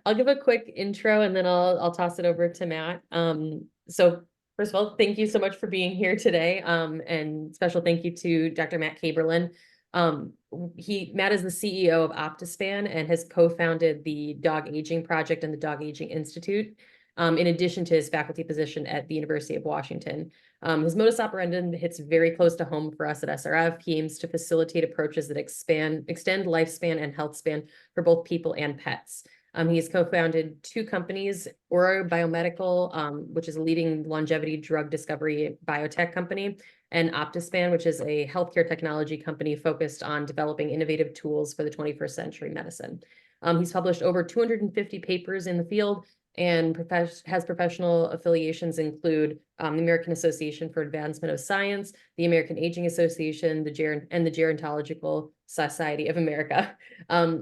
I'll give a quick intro and then I'll toss it over to Matt. So first of all, thank you so much for being here today. And special thank you to Dr. Matt Kaeberlein. Matt is the CEO of OptiSpan and has co-founded the Dog Aging Project and the Dog Aging Institute, in addition to his faculty position at the University of Washington. His modus operandi hits very close to home for us at SRF. He aims to facilitate approaches that extend lifespan and health span for both people and pets. He's co-founded two companies, Aura Biomedical, which is a leading longevity drug discovery biotech company, and OptiSpan, which is a healthcare technology company focused on developing innovative tools for the 21st century medicine. He's published over 250 papers in the field and has professional affiliations include the American Association for Advancement of Science, the American Aging Association, and the Gerontological Society of America.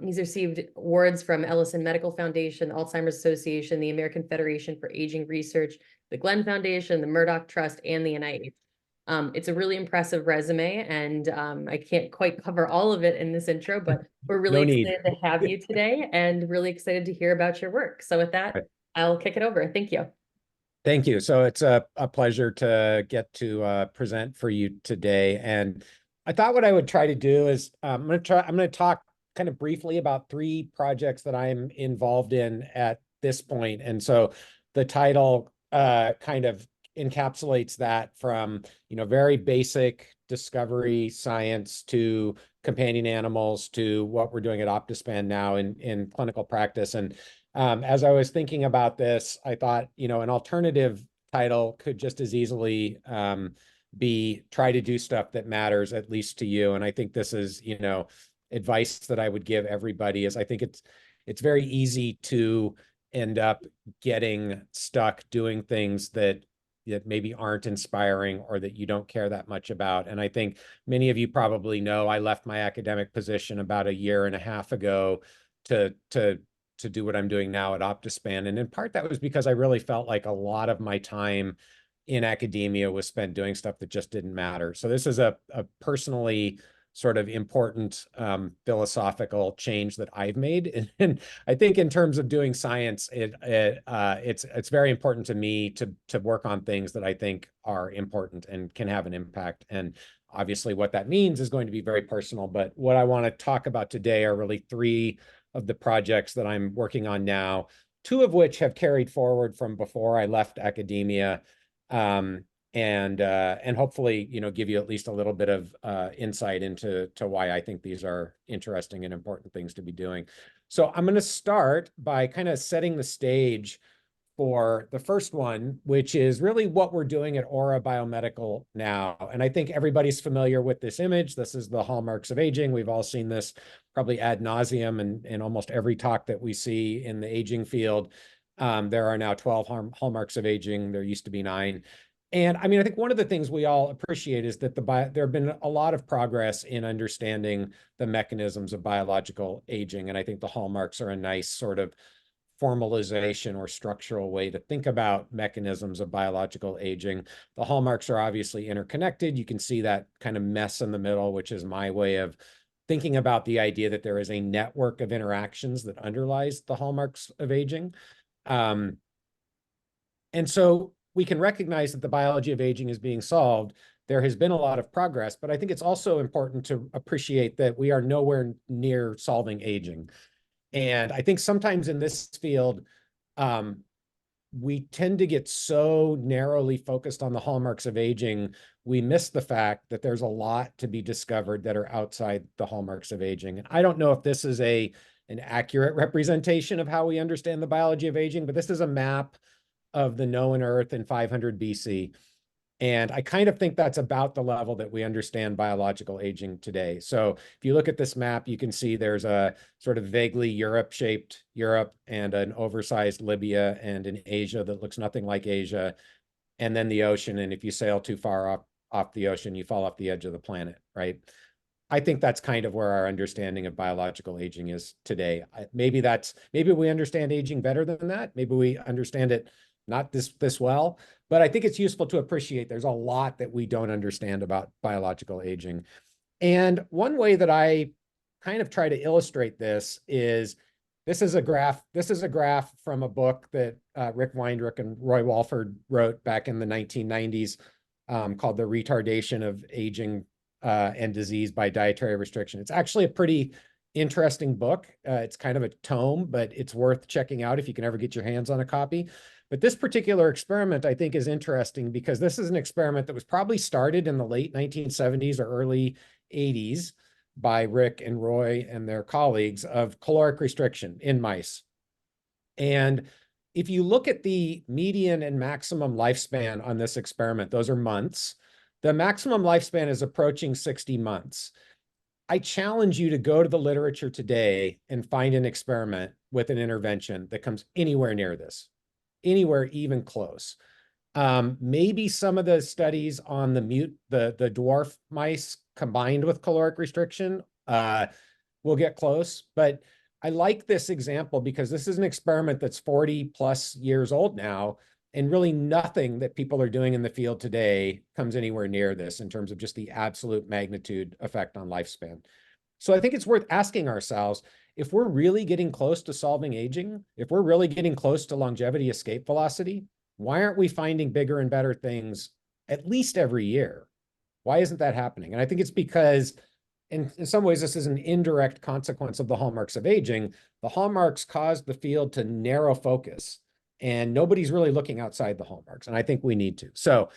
He's received awards from Ellison Medical Foundation, Alzheimer's Association, the American Federation for Aging Research, the Glenn Foundation, the Murdoch Trust, and the NIH. It's a really impressive resume, and I can't quite cover all of it in this intro, but we're really excited to have you today and really excited to hear about your work. So with that, I'll kick it over. Thank you. Thank you. So it's a pleasure to get to present for you today. And I thought what I would try to do is I'm going to talk kind of briefly about three projects that I'm involved in at this point. And so the title kind of encapsulates that from, very basic discovery science to companion animals to what we're doing at OptiSpan now in clinical practice. And as I was thinking about this, I thought, an alternative title could just as easily be try to do stuff that matters, at least to you. And I think this is, advice that I would give everybody is I think it's very easy to end up getting stuck doing things that maybe aren't inspiring or that you don't care that much about. And I think many of you probably know I left my academic position about a year and a half ago to do what I'm doing now at OptiSpan. And in part, that was because I really felt like a lot of my time in academia was spent doing stuff that just didn't matter. So this is a personally sort of important philosophical change that I've made. And I think in terms of doing science, it's very important to me to work on things that I think are important and can have an impact. And obviously what that means is going to be very personal. But what I want to talk about today are really three of the projects that I'm working on now, two of which have carried forward from before I left academia, and hopefully, give you at least a little bit of insight into why I think these are interesting and important things to be doing. So I'm going to start by kind of setting the stage for the first one, which is really what we're doing at Aura Biomedical now. And I think everybody's familiar with this image. This is the hallmarks of aging. We've all seen this probably ad nauseum in almost every talk that we see in the aging field. There are now 12 hallmarks of aging. There used to be 9. And I mean, I think one of the things we all appreciate is that there have been a lot of progress in understanding the mechanisms of biological aging. And I think the hallmarks are a nice sort of formalization or structural way to think about mechanisms of biological aging. The hallmarks are obviously interconnected. You can see that kind of mess in the middle, which is my way of thinking about the idea that there is a network of interactions that underlies the hallmarks of aging. And so we can recognize that the biology of aging is being solved. There has been a lot of progress, but I think it's also important to appreciate that we are nowhere near solving aging. And I think sometimes in this field, we tend to get so narrowly focused on the hallmarks of aging, we miss the fact that there's a lot to be discovered that are outside the hallmarks of aging. And I don't know if this is an accurate representation of how we understand the biology of aging, but this is a map of the known Earth in 500 BC. And I kind of think that's about the level that we understand biological aging today. So if you look at this map, you can see there's a sort of vaguely Europe-shaped Europe and an oversized Libya and an Asia that looks nothing like Asia, and then the ocean. And if you sail too far off the ocean, you fall off the edge of the planet, right? I think that's kind of where our understanding of biological aging is today. Maybe we understand aging better than that. Maybe we understand it not this well, but I think it's useful to appreciate there's a lot that we don't understand about biological aging. And one way that I kind of try to illustrate this is This is a graph. This is a graph from a book that Rick Weindruck and Roy Walford wrote back in the 1990s, called The Retardation of Aging and Disease by Dietary Restriction. It's actually a pretty interesting book. It's kind of a tome, but it's worth checking out if you can ever get your hands on a copy. But this particular experiment, I think, is interesting because this is an experiment that was probably started in the late 1970s or early 80s by Rick and Roy and their colleagues of caloric restriction in mice. And if you look at the median and maximum lifespan on this experiment, those are months. The maximum lifespan is approaching 60 months. I challenge you to go to the literature today and find an experiment with an intervention that comes anywhere near this, anywhere even close. Maybe some of the studies on the dwarf mice combined with caloric restriction will get close. But I like this example because this is an experiment that's 40 plus years old now, and really nothing that people are doing in the field today comes anywhere near this in terms of just the absolute magnitude effect on lifespan. So I think it's worth asking ourselves, if we're really getting close to solving aging, if we're really getting close to longevity escape velocity, why aren't we finding bigger and better things at least every year? Why isn't that happening? And I think it's because in some ways, this is an indirect consequence of the hallmarks of aging. The hallmarks caused the field to narrow focus, and nobody's really looking outside the hallmarks. And I think we need to. So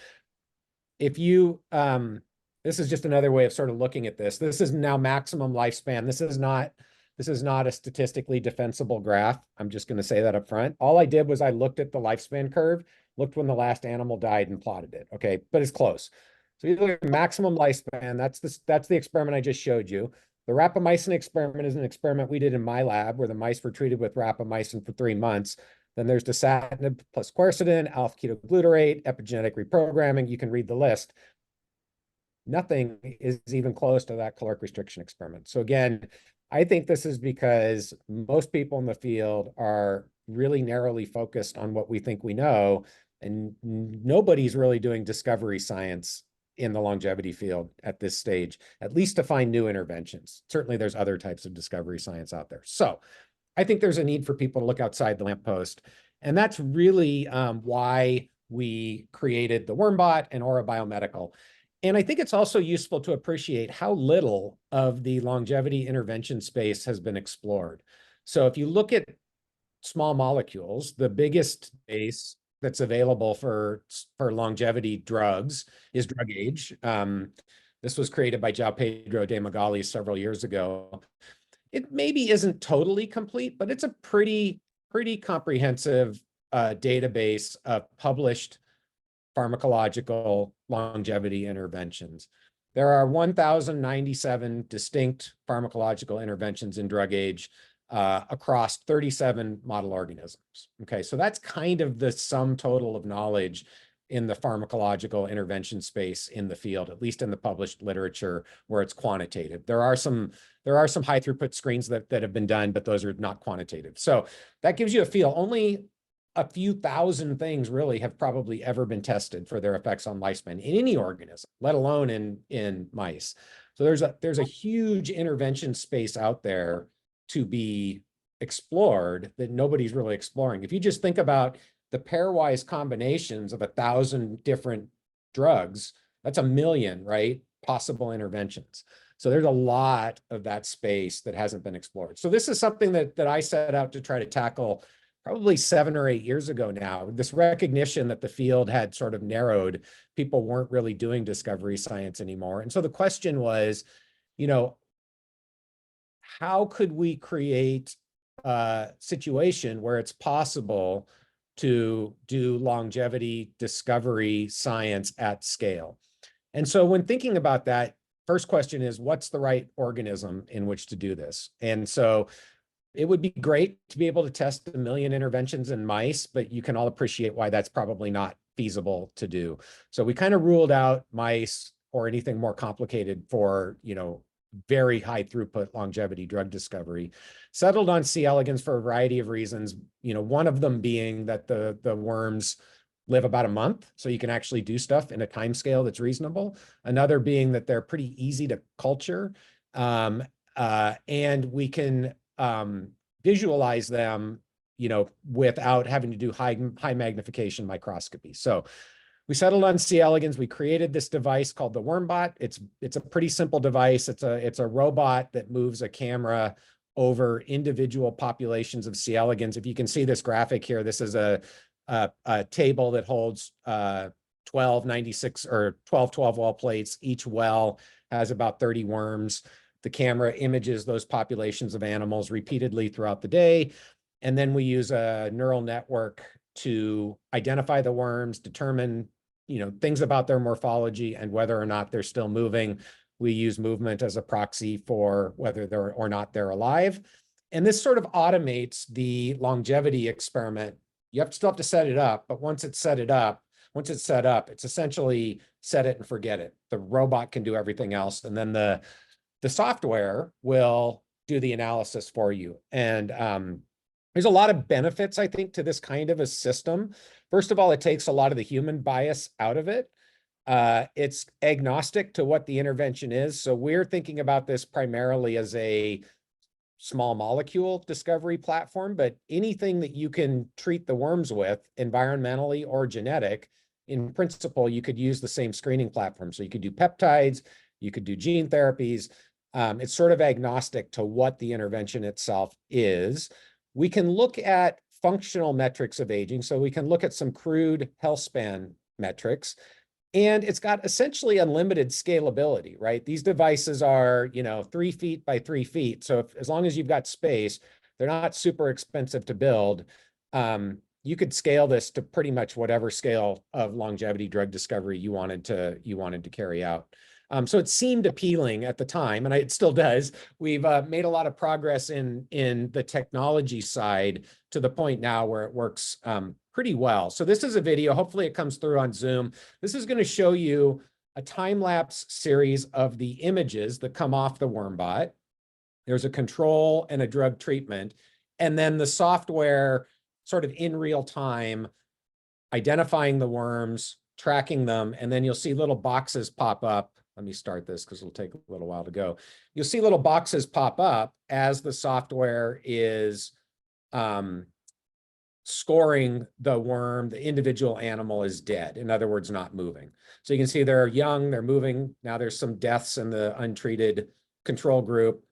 if you, this is just another way of sort of looking at this. This is now maximum lifespan. This is not a statistically defensible graph. I'm just going to say that up front. All I did was I looked at the lifespan curve, looked when the last animal died and plotted it. Okay, but it's close. So you look at maximum lifespan, that's the experiment I just showed you. The rapamycin experiment is an experiment we did in my lab where the mice were treated with rapamycin for 3 months. Then there's dasatinib plus quercetin, alpha-ketoglutarate, epigenetic reprogramming. You can read the list. Nothing is even close to that caloric restriction experiment. So again, I think this is because most people in the field are really narrowly focused on what we think we know, and nobody's really doing discovery science in the longevity field at this stage, at least to find new interventions. Certainly there's other types of discovery science out there. So I think there's a need for people to look outside the lamppost. And that's really why we created the WormBot and Aura Biomedical. And I think it's also useful to appreciate how little of the longevity intervention space has been explored. So if you look at small molecules, the biggest space that's available for longevity drugs is drug age. This was created by João Pedro de Magalhães several years ago. It maybe isn't totally complete, but it's a pretty comprehensive database of published pharmacological longevity interventions. There are 1,097 distinct pharmacological interventions in drug age across 37 model organisms. Okay, so that's kind of the sum total of knowledge in the pharmacological intervention space in the field, at least in the published literature where it's quantitative. There are some high throughput screens that have been done, but those are not quantitative. So that gives you a feel. Only a few thousand things really have probably ever been tested for their effects on lifespan in any organism, let alone in mice. So there's a huge intervention space out there to be explored that nobody's really exploring. If you just think about the pairwise combinations of 1,000 different drugs, that's 1 million, right? Possible interventions. So there's a lot of that space that hasn't been explored. So this is something that I set out to try to tackle probably 7 or 8 years ago now. This recognition that the field had sort of narrowed, people weren't really doing discovery science anymore. And so the question was, how could we create a situation where it's possible to do longevity discovery science at scale? And so when thinking about that, first question is, what's the right organism in which to do this? And so it would be great to be able to test 1 million interventions in mice, but you can all appreciate why that's probably not feasible to do. So we kind of ruled out mice or anything more complicated for, very high throughput longevity drug discovery. Settled on C. elegans for a variety of reasons, one of them being that the worms live about a month, so you can actually do stuff in a time scale that's reasonable. Another being that they're pretty easy to culture, and we can visualize them, without having to do high magnification microscopy. So we settled on C. elegans. We created this device called the WormBot. It's a pretty simple device. It's a robot that moves a camera over individual populations of C. elegans. If you can see this graphic here, this is a table that holds 1296 or 12 well plates. Each well has about 30 worms. The camera images those populations of animals repeatedly throughout the day. And then we use a neural network to identify the worms, determine, things about their morphology and whether or not they're still moving. We use movement as a proxy for whether they're or not they're alive. And this sort of automates the longevity experiment. You still have to set it up, but once it's set up, it's essentially set it and forget it. The robot can do everything else. And then the software will do the analysis for you. And there's a lot of benefits, I think, to this kind of a system. First of all, it takes a lot of the human bias out of it. It's agnostic to what the intervention is. So we're thinking about this primarily as a small molecule discovery platform, but anything that you can treat the worms with, environmentally or genetic, in principle, you could use the same screening platform. So you could do peptides, you could do gene therapies. It's sort of agnostic to what the intervention itself is. We can look at functional metrics of aging. So we can look at some crude health span metrics, and it's got essentially unlimited scalability, right? These devices are, 3 feet by 3 feet. So as long as you've got space, they're not super expensive to build. You could scale this to pretty much whatever scale of longevity drug discovery you wanted to carry out. So it seemed appealing at the time, and it still does. We've made a lot of progress in the technology side to the point now where it works pretty well. So this is a video. Hopefully it comes through on Zoom. This is going to show you a time-lapse series of the images that come off the WormBot. There's a control and a drug treatment, and then the software sort of in real time identifying the worms, tracking them, and then you'll see little boxes pop up. Let me start this because it'll take a little while to go. You'll see little boxes pop up as the software is scoring the worm. The individual animal is dead. In other words, not moving. So you can see they're young, they're moving. Now there's some deaths in the untreated control group.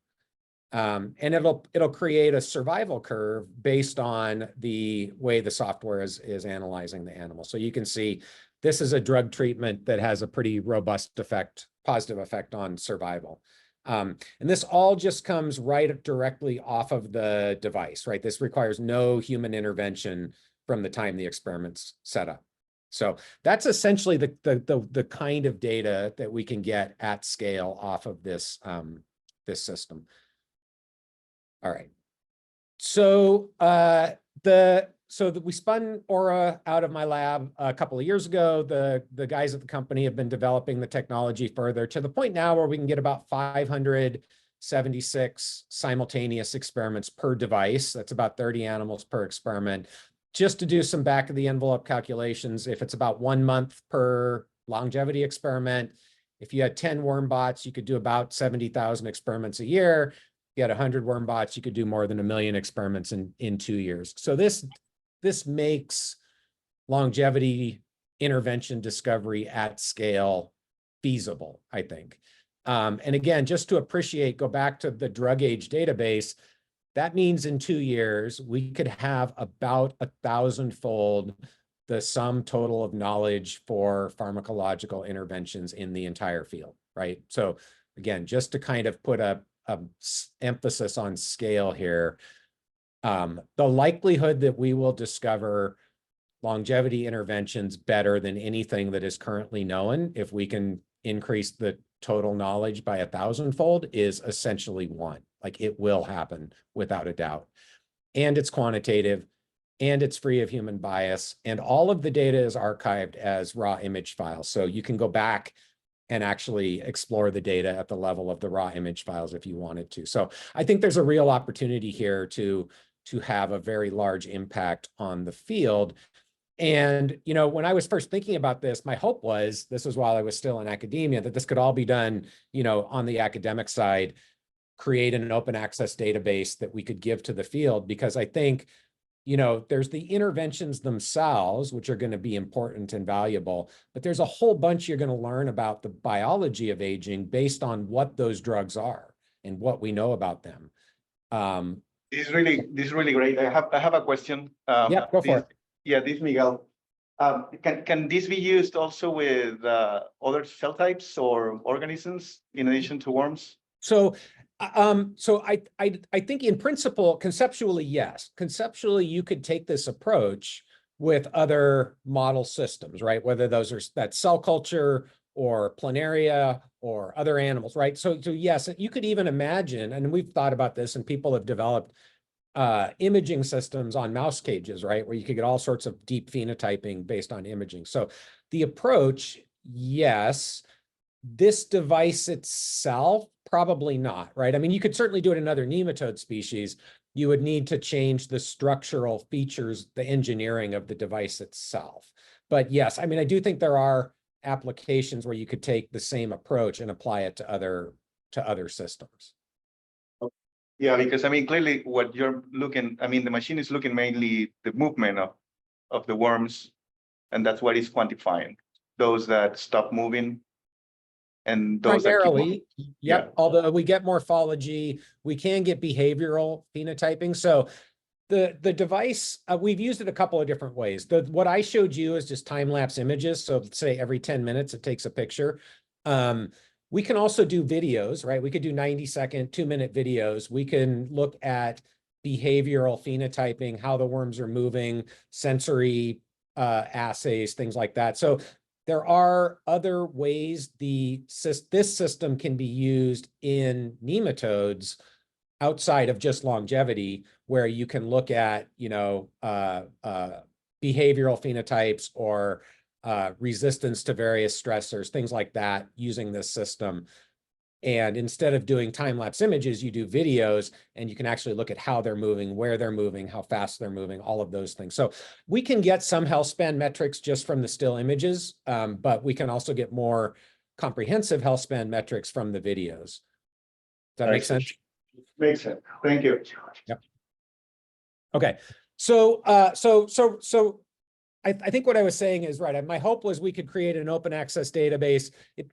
And it'll create a survival curve based on the way the software is analyzing the animal. So you can see this is a drug treatment that has a pretty robust effect, positive effect on survival. And this all just comes right directly off of the device, right? This requires no human intervention from the time the experiment's set up. So that's essentially the kind of data that we can get at scale off of this system. All right. So we spun Aura out of my lab a couple of years ago. The guys at the company have been developing the technology further to the point now where we can get about 576 simultaneous experiments per device. That's about 30 animals per experiment. Just to do some back of the envelope calculations, if it's about 1 month per longevity experiment, if you had 10 WormBots, you could do about 70,000 experiments a year. You had 100 WormBots, you could do more than 1 million experiments in 2 years. So this makes longevity intervention discovery at scale feasible, I think. And again, just to appreciate, go back to the drug age database, that means in 2 years, we could have about 1,000-fold the sum total of knowledge for pharmacological interventions in the entire field, right? So again, just to kind of put a emphasis on scale here, the likelihood that we will discover longevity interventions better than anything that is currently known, if we can increase the total knowledge by 1,000-fold, is essentially 1. Like, it will happen without a doubt. And it's quantitative, and it's free of human bias, and all of the data is archived as raw image files. So you can go back and actually explore the data at the level of the raw image files if you wanted to. So I think there's a real opportunity here to have a very large impact on the field. And, when I was first thinking about this, my hope was, this was while I was still in academia, that this could all be done, on the academic side create an open access database that we could give to the field, because I think, you know, there's the interventions themselves, which are going to be important and valuable, but there's a whole bunch you're going to learn about the biology of aging based on what those drugs are and what we know about them. This is really great. I have a question. Yeah, go for it. Yeah, this Miguel. Can this be used also with other cell types or organisms in addition to worms? So I think in principle, conceptually, yes. Conceptually, you could take this approach with other model systems, right? Whether those are that cell culture or planaria or other animals, right? So yes, you could even imagine, and we've thought about this, and people have developed imaging systems on mouse cages, right? Where you could get all sorts of deep phenotyping based on imaging. So the approach, yes. This device itself, probably not, right? I mean, you could certainly do it in other nematode species. You would need to change the structural features, the engineering of the device itself. But yes, I mean, I do think there are applications where you could take the same approach and apply it to other systems. Yeah, because I mean, clearly what you're looking, I mean, the machine is looking mainly the movement of the worms, and that's what is quantifying. Those that stop moving and those primarily, that keep yep. Yeah. Although we get morphology, we can get behavioral phenotyping. So the device, we've used it a couple of different ways. What I showed you is just time-lapse images. So let's say every 10 minutes, it takes a picture. We can also do videos, right? We could do 90-second, 2-minute videos. We can look at behavioral phenotyping, how the worms are moving, sensory assays, things like that. So there are other ways this system can be used in nematodes outside of just longevity, where you can look at, you know, behavioral phenotypes or resistance to various stressors, things like that, using this system. And instead of doing time-lapse images, you do videos, and you can actually look at how they're moving, where they're moving, how fast they're moving, all of those things. So we can get some health span metrics just from the still images, but we can also get more comprehensive health span metrics from the videos. Does that make sense? Makes sense. Thank you. Yep. Okay. So, I think what I was saying is right. My hope was we could create an open access database.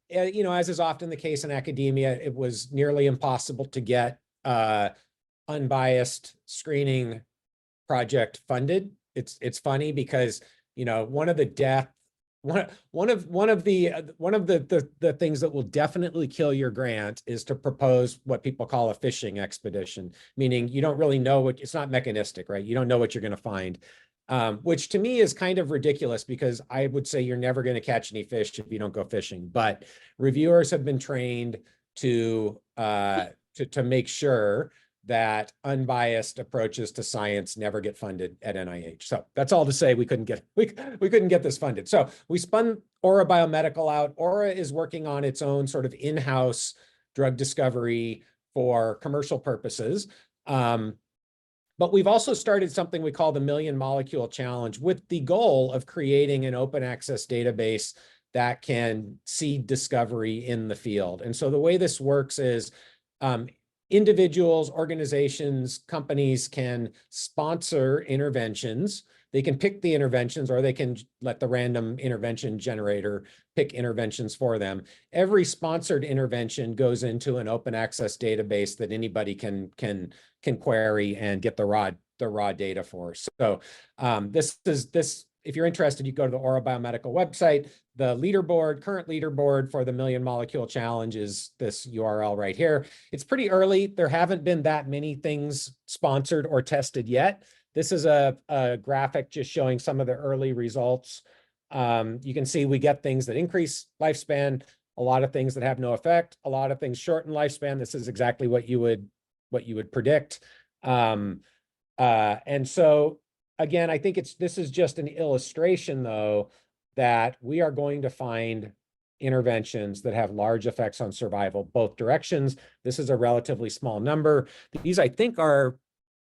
You know, as is often the case in academia, it was nearly impossible to get unbiased screening project funded. It's funny because, you know, one of the things that will definitely kill your grant is to propose what people call a fishing expedition, meaning you don't really know it's not mechanistic, right? You don't know what you're going to find. Which to me is kind of ridiculous, because I would say you're never going to catch any fish if you don't go fishing. But reviewers have been trained to make sure that unbiased approaches to science never get funded at NIH. So that's all to say we couldn't get this funded. So we spun Aura Biomedical out. Aura is working on its own sort of in-house drug discovery for commercial purposes. But we've also started something we call the Million Molecule Challenge, with the goal of creating an open access database that can seed discovery in the field. And so the way this works is individuals, organizations, companies can sponsor interventions. They can pick the interventions, or they can let the random intervention generator pick interventions for them. Every sponsored intervention goes into an open access database that anybody can query and get the raw data for. So if you're interested, you go to the Aura Biomedical website. The current leaderboard for the Million Molecule Challenge is this URL right here. It's pretty early. There haven't been that many things sponsored or tested yet. This is a graphic just showing some of the early results. You can see we get things that increase lifespan, a lot of things that have no effect, a lot of things shorten lifespan. This is exactly what you would predict. And so again, I think this is just an illustration, though, that we are going to find interventions that have large effects on survival, both directions. This is a relatively small number. These, I think, are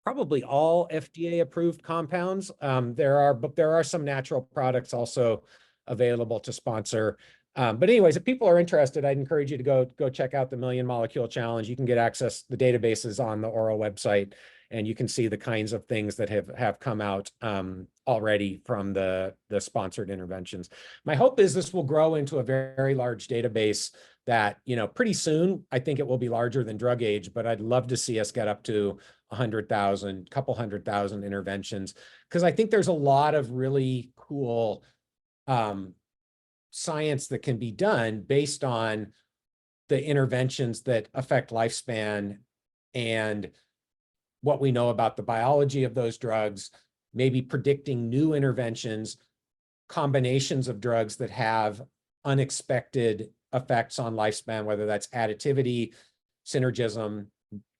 probably all FDA approved compounds. But there are some natural products also available to sponsor. But anyways, if people are interested, I'd encourage you to go check out the Million Molecule Challenge. You can get access, the databases on the oral website, and you can see the kinds of things that have come out already from the sponsored interventions. My hope is this will grow into a very, very large database that, pretty soon, I think it will be larger than drug age, but I'd love to see us get up to 100,000, couple 100,000 interventions, because I think there's a lot of really cool science that can be done based on the interventions that affect lifespan and what we know about the biology of those drugs, maybe predicting new interventions, combinations of drugs that have unexpected effects on lifespan, whether that's additivity, synergism,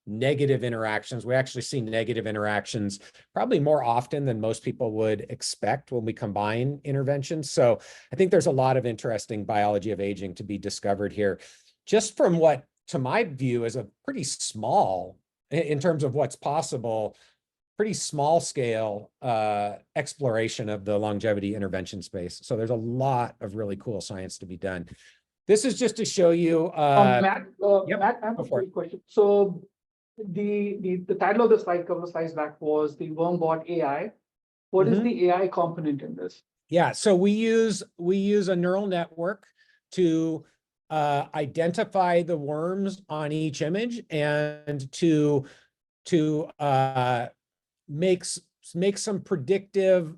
negative interactions. We actually see negative interactions probably more often than most people would expect when we combine interventions. So I think there's a lot of interesting biology of aging to be discovered here, just from what, to my view, is a pretty small, in terms of what's possible, pretty small scale exploration of the longevity intervention space. So there's a lot of really cool science to be done. This is just to show you. Matt, yep, Matt, I have a quick question. So the title of the slide, cover slides back, was the WormBot AI. What is the AI component in this? Yeah, so we use a neural network to identify the worms on each image and to make some predictive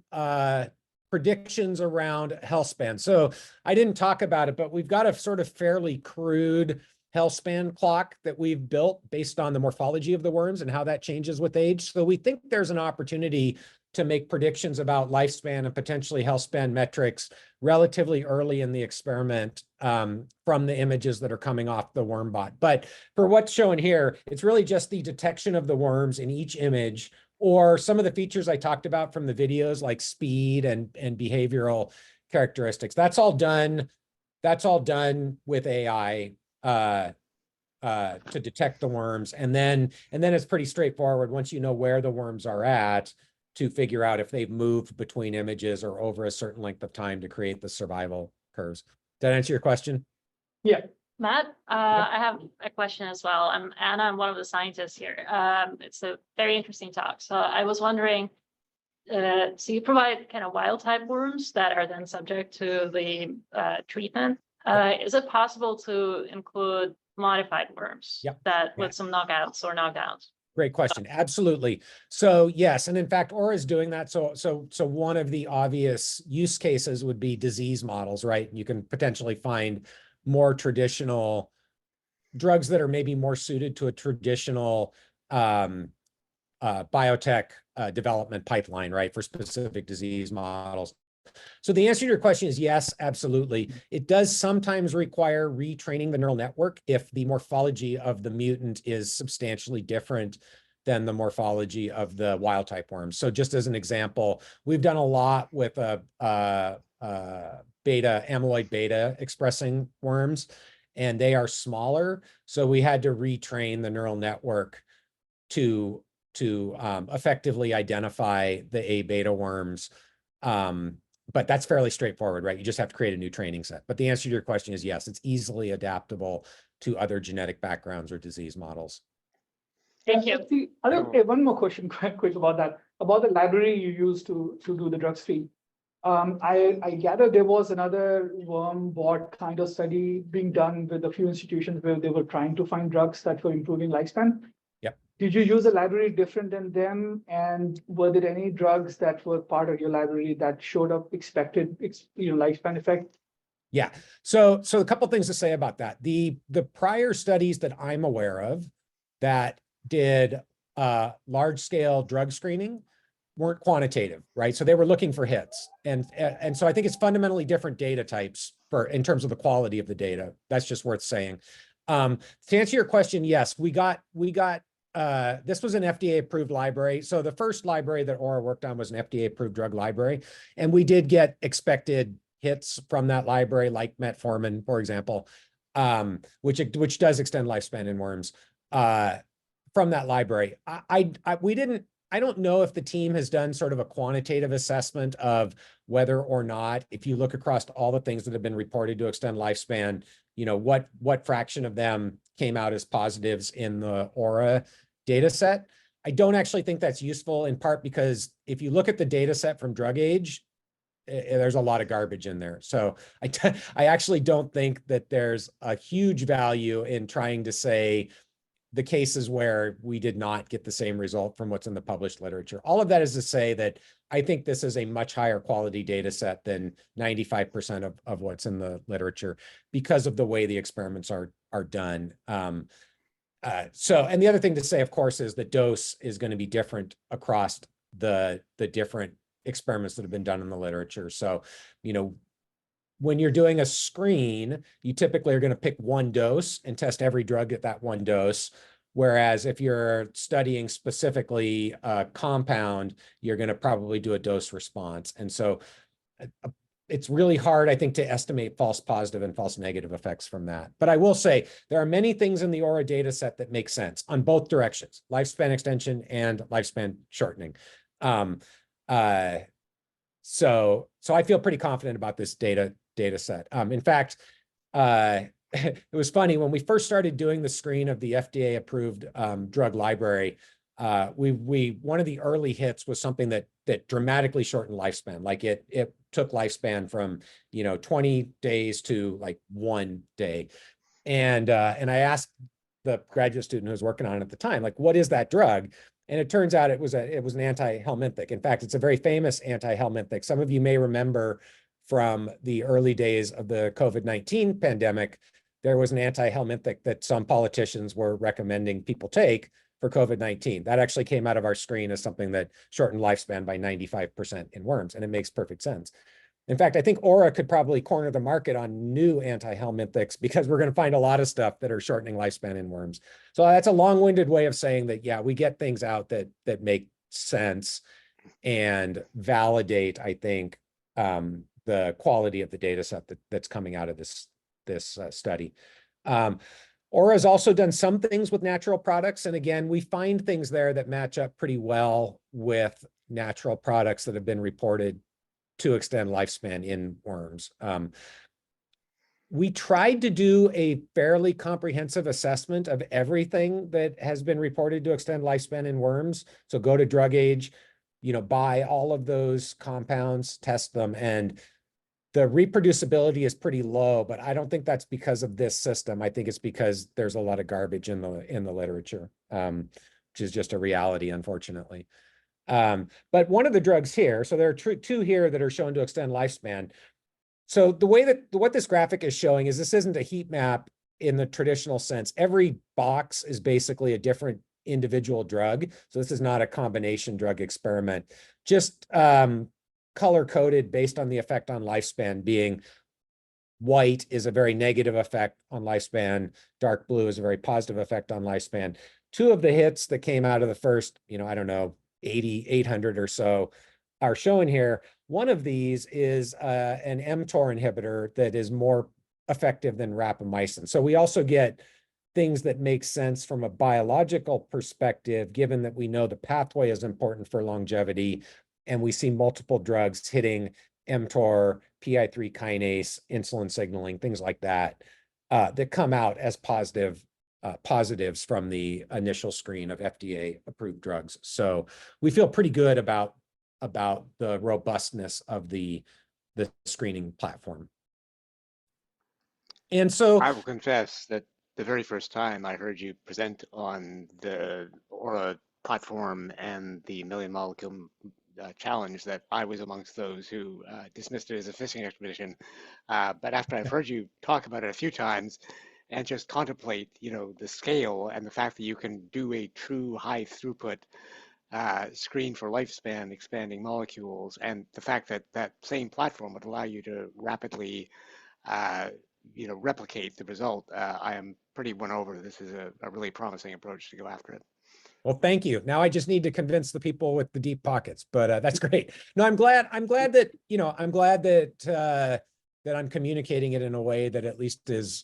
predictions around health span. So I didn't talk about it, but we've got a sort of fairly crude health span clock that we've built based on the morphology of the worms and how that changes with age. So we think there's an opportunity to make predictions about lifespan and potentially health span metrics relatively early in the experiment from the images that are coming off the WormBot. But for what's shown here, it's really just the detection of the worms in each image, or some of the features I talked about from the videos, like speed and behavioral characteristics. That's all done with AI to detect the worms. And then it's pretty straightforward once you know where the worms are at, to figure out if they've moved between images or over a certain length of time to create the survival curves. Did that answer your question? Yeah. Matt, I have a question as well. I'm Anna, I'm one of the scientists here. It's a very interesting talk. So I was wondering, so you provide kind of wild type worms that are then subject to the treatment. Is it possible to include modified worms that with some knockouts or knockdowns? Great question. Absolutely. So yes, and in fact, Aura is doing that. So one of the obvious use cases would be disease models, right? You can potentially find more traditional drugs that are maybe more suited to a traditional biotech development pipeline, right, for specific disease models. So the answer to your question is yes, absolutely. It does sometimes require retraining the neural network if the morphology of the mutant is substantially different than the morphology of the wild type worms. So just as an example, we've done a lot with amyloid beta expressing worms, and they are smaller. So we had to retrain the neural network to effectively identify the A beta worms. But that's fairly straightforward, right? You just have to create a new training set. But the answer to your question is yes, it's easily adaptable to other genetic backgrounds or disease models. Thank you. One more question quick about that, about the library you used to do the drug screen. I gather there was another WormBot kind of study being done with a few institutions where they were trying to find drugs that were improving lifespan. Yep. Did you use a library different than them? And were there any drugs that were part of your library that showed up expected, lifespan effect? Yeah. So a couple things to say about that. The prior studies that I'm aware of that did large scale drug screening weren't quantitative, right? So they were looking for hits. And so I think it's fundamentally different data types in terms of the quality of the data. That's just worth saying. To answer your question, yes, we got this was an FDA approved library. So the first library that Aura worked on was an FDA approved drug library. And we did get expected hits from that library, like metformin, for example, which does extend lifespan in worms from that library. We didn't I don't know if the team has done sort of a quantitative assessment of whether or not, if you look across all the things that have been reported to extend lifespan, you know, what fraction of them came out as positives in the Aura data set. I don't actually think that's useful, in part because if you look at the data set from drug age, there's a lot of garbage in there. So I actually don't think that there's a huge value in trying to say the cases where we did not get the same result from what's in the published literature. All of that is to say that I think this is a much higher quality data set than 95% of what's in the literature because of the way the experiments are done. And the other thing to say, of course, is the dose is going to be different across the different experiments that have been done in the literature. So, you know, when you're doing a screen, you typically are going to pick one dose and test every drug at that one dose. Whereas if you're studying specifically a compound, you're going to probably do a dose response. And so it's really hard, I think, to estimate false positive and false negative effects from that. But I will say there are many things in the Aura data set that make sense on both directions, lifespan extension and lifespan shortening. So I feel pretty confident about this data set. In fact, it was funny when we first started doing the screen of the FDA approved drug library. One of the early hits was something that dramatically shortened lifespan. Like it took lifespan from 20 days to like 1 day. And I asked the graduate student who was working on it at the time, like, what is that drug? And it turns out it was an anti-helminthic. In fact, it's a very famous anti-helminthic. Some of you may remember from the early days of the COVID-19 pandemic, there was an anti-helminthic that some politicians were recommending people take for COVID-19. That actually came out of our screen as something that shortened lifespan by 95% in worms, and it makes perfect sense. In fact, I think Aura could probably corner the market on new anti-helminthics because we're going to find a lot of stuff that are shortening lifespan in worms. So that's a long-winded way of saying that, yeah, we get things out that make sense and validate, I think, the quality of the data set that's coming out of this study. Aura has also done some things with natural products. And again, we find things there that match up pretty well with natural products that have been reported to extend lifespan in worms. We tried to do a fairly comprehensive assessment of everything that has been reported to extend lifespan in worms. So go to drug age, buy all of those compounds, test them, and the reproducibility is pretty low, but I don't think that's because of this system. I think it's because there's a lot of garbage in the literature, which is just a reality, unfortunately. But one of the drugs here, so there are two here that are shown to extend lifespan. So the way that what this graphic is showing is this isn't a heat map in the traditional sense. Every box is basically a different individual drug. So this is not a combination drug experiment, just color-coded based on the effect on lifespan, being white is a very negative effect on lifespan, dark blue is a very positive effect on lifespan. Two of the hits that came out of the first, I don't know, 800 or so are shown here. One of these is an mTOR inhibitor that is more effective than rapamycin. So we also get things that make sense from a biological perspective, given that we know the pathway is important for longevity, and we see multiple drugs hitting mTOR, PI3 kinase, insulin signaling, things like that, that come out as positives from the initial screen of FDA-approved drugs. So we feel pretty good about the robustness of the screening platform. And so I will confess that the very first time I heard you present on the Aura platform and the million molecule challenge, that I was amongst those who dismissed it as a fishing expedition. But after I've heard you talk about it a few times and just contemplate, the scale and the fact that you can do a true high throughput screen for lifespan expanding molecules, and the fact that that same platform would allow you to rapidly replicate the result, I am pretty won over. This is a really promising approach to go after it. Well, thank you. Now I just need to convince the people with the deep pockets, but that's great. No, I'm glad that I'm communicating it in a way that at least is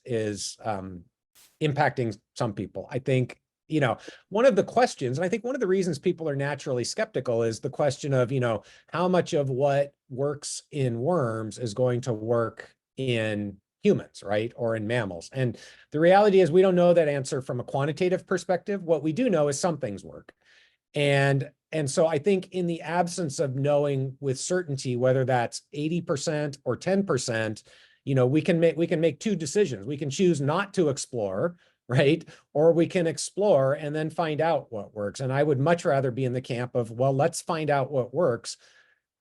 impacting some people. I think you know, one of the questions, and I think one of the reasons people are naturally skeptical is the question of, you know, how much of what works in worms is going to work in humans, right? Or in mammals. And the reality is we don't know that answer from a quantitative perspective. What we do know is some things work. And so I think in the absence of knowing with certainty, whether that's 80% or 10%, you know, we can make two decisions. We can choose not to explore, right? Or we can explore and then find out what works. And I would much rather be in the camp of, well, let's find out what works.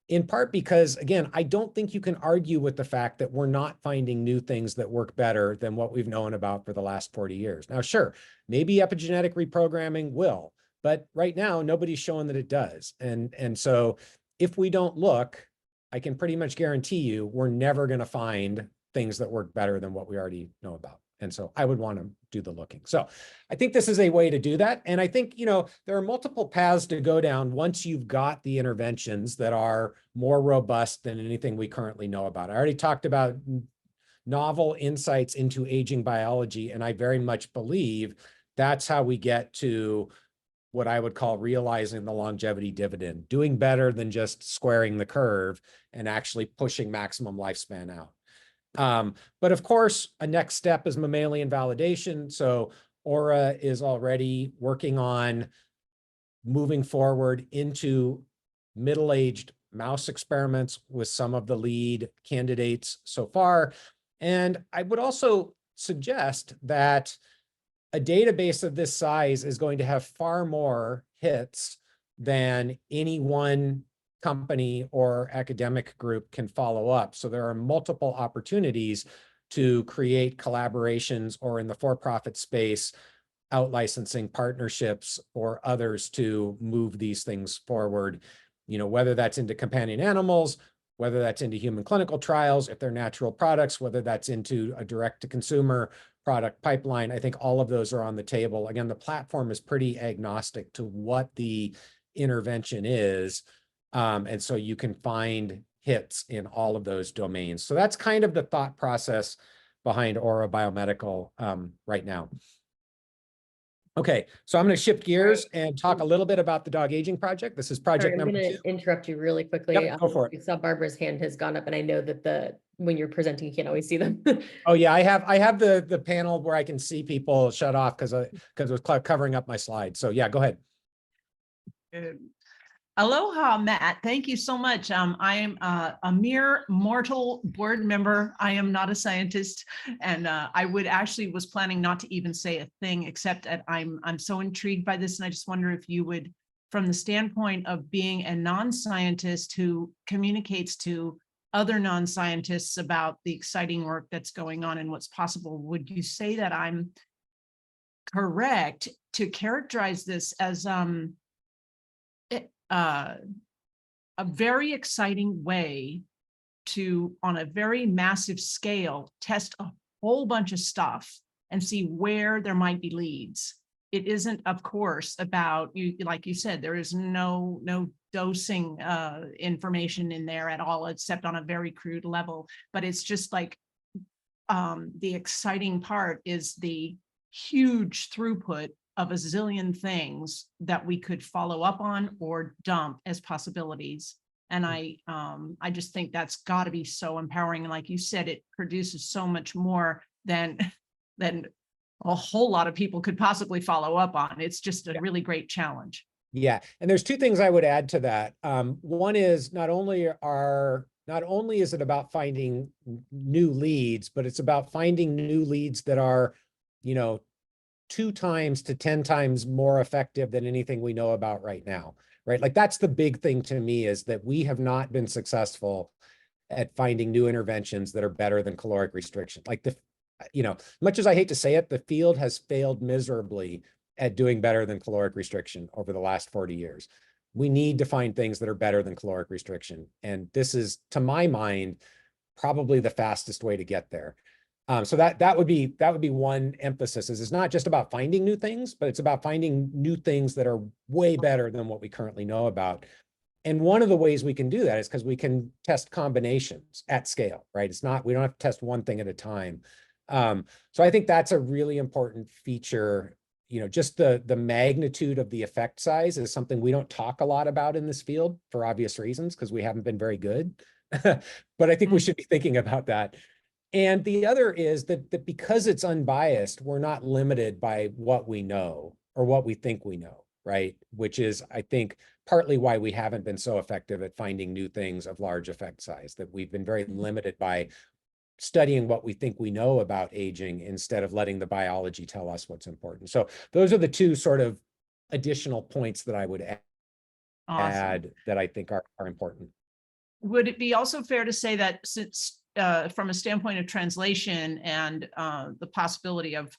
In part because, again, I don't think you can argue with the fact that we're not finding new things that work better than what we've known about for the last 40 years. Now, sure, maybe epigenetic reprogramming will, but right now, nobody's showing that it does. And so if we don't look, I can pretty much guarantee you we're never going to find things that work better than what we already know about. And so I would want to do the looking. So I think this is a way to do that. And I think, you know, there are multiple paths to go down once you've got the interventions that are more robust than anything we currently know about. I already talked about novel insights into aging biology, and I very much believe that's how we get to what I would call realizing the longevity dividend, doing better than just squaring the curve and actually pushing maximum lifespan out. But of course, a next step is mammalian validation. So Aura is already working on moving forward into middle-aged mouse experiments with some of the lead candidates so far. And I would also suggest that a database of this size is going to have far more hits than any one company or academic group can follow up. So there are multiple opportunities to create collaborations or in the for-profit space, out-licensing partnerships or others to move these things forward, you know, whether that's into companion animals, whether that's into human clinical trials, if they're natural products, whether that's into a direct-to-consumer product pipeline. I think all of those are on the table. Again, the platform is pretty agnostic to what the intervention is. And so you can find hits in all of those domains. So that's kind of the thought process behind Aura Biomedical right now. Okay, so I'm going to shift gears and talk a little bit about the dog aging project. This is project Sorry, I'm number going 2. to interrupt you really quickly. Yep, go for it. I saw Barbara's hand has gone up, and I know that when you're presenting, you can't always see them. Oh yeah, I have the panel where I can see people shut off because it was covering up my slide. So yeah, go ahead. Aloha, Matt. Thank you so much. I am a mere mortal board member. I am not a scientist, and I was planning not to even say a thing, except that I'm so intrigued by this, and I just wonder if you would, from the standpoint of being a non-scientist who communicates to other non-scientists about the exciting work that's going on and what's possible, would you say that I'm correct to characterize this as a very exciting way to, on a very massive scale, test a whole bunch of stuff and see where there might be leads. It isn't, of course, about, you, like you said, there is no dosing information in there at all, except on a very crude level. But it's just like the exciting part is the huge throughput of a zillion things that we could follow up on or dump as possibilities. And I just think that's got to be so empowering. And like you said, it produces so much more than a whole lot of people could possibly follow up on. It's just a really great challenge. Yeah, and there's two things I would add to that. One is not only is it about finding new leads, but it's about finding new leads that are, you know, 2 times to 10 times more effective than anything we know about right now, right? Like that's the big thing to me, is that we have not been successful at finding new interventions that are better than caloric restriction. Like you know, much as I hate to say it, the field has failed miserably at doing better than caloric restriction over the last 40 years. We need to find things that are better than caloric restriction. And this is, to my mind, probably the fastest way to get there. So that would be one emphasis, is it's not just about finding new things, but it's about finding new things that are way better than what we currently know about. And one of the ways we can do that is because we can test combinations at scale, right? We don't have to test one thing at a time. So I think that's a really important feature just the magnitude of the effect size is something we don't talk a lot about in this field for obvious reasons, because we haven't been very good. But I think we should be thinking about that. And the other is that because it's unbiased, we're not limited by what we know or what we think we know, right? Which is, I think, partly why we haven't been so effective at finding new things of large effect size, that we've been very limited by studying what we think we know about aging instead of letting the biology tell us what's important. So those are the two sort of additional points that I would add that I think are important. Would it be also fair to say that since from a standpoint of translation and the possibility of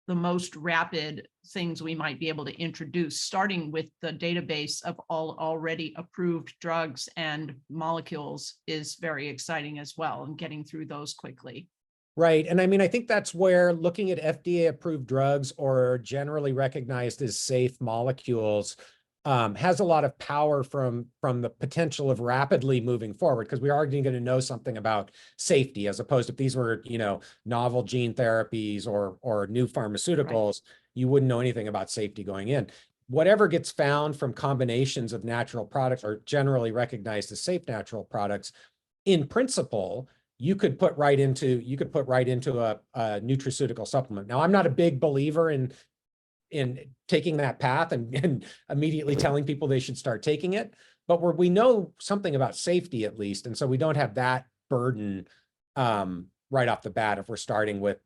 the most rapid things we might be able to introduce, starting with the database of all already approved drugs and molecules is very exciting as well, and getting through those quickly. Right. And I mean, I think that's where looking at FDA approved drugs or generally recognized as safe molecules has a lot of power from the potential of rapidly moving forward, because we are going to know something about safety, as opposed to if these were, novel gene therapies or new pharmaceuticals, you wouldn't know anything about safety going in. Whatever gets found from combinations of natural products are generally recognized as safe natural products. In principle, you could put right into a nutraceutical supplement. Now, I'm not a big believer in taking that path and immediately telling people they should start taking it, but we know something about safety at least, and so we don't have that burden right off the bat if we're starting with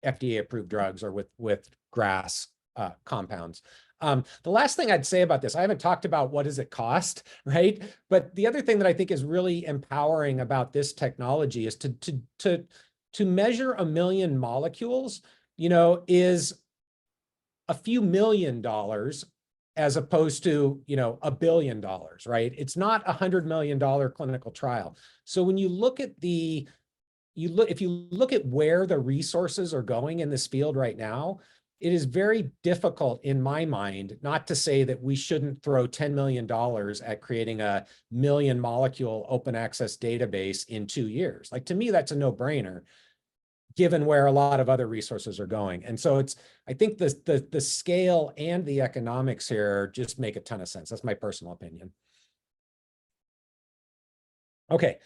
FDA approved drugs or with GRAS compounds. The last thing I'd say about this, I haven't talked about what does it cost, right? But the other thing that I think is really empowering about this technology is to measure 1 million molecules, is a few $1 million as opposed to, $1 billion, right? It's not $100 million clinical trial. So when you look at if you look at where the resources are going in this field right now, it is very difficult in my mind not to say that we shouldn't throw $10 million at creating a 1 million molecule open access database in 2 years. Like, to me, that's a no-brainer, given where a lot of other resources are going. And so I think the scale and the economics here just make a ton of sense. That's my personal opinion. Okay,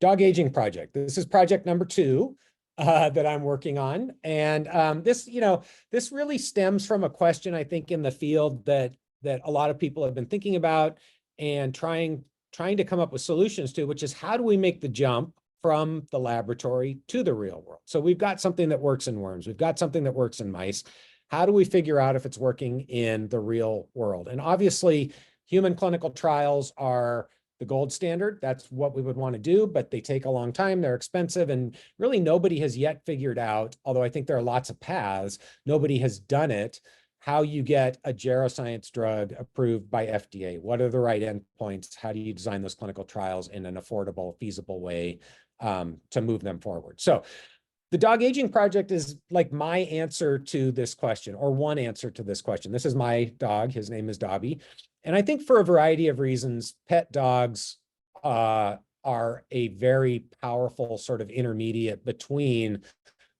dog aging project. This is project number 2 that I'm working on. And this really stems from a question, I think, in the field that a lot of people have been thinking about and trying to come up with solutions to, which is, how do we make the jump from the laboratory to the real world? So we've got something that works in worms. We've got something that works in mice. How do we figure out if it's working in the real world? And obviously, human clinical trials are the gold standard. That's what we would want to do, but they take a long time. They're expensive, and really nobody has yet figured out, although I think there are lots of paths, nobody has done it, how you get a geroscience drug approved by FDA. What are the right endpoints? How do you design those clinical trials in an affordable, feasible way to move them forward? So the dog aging project is like my answer to this question, or one answer to this question. This is my dog. His name is Dobby. And I think for a variety of reasons, pet dogs are a very powerful sort of intermediate between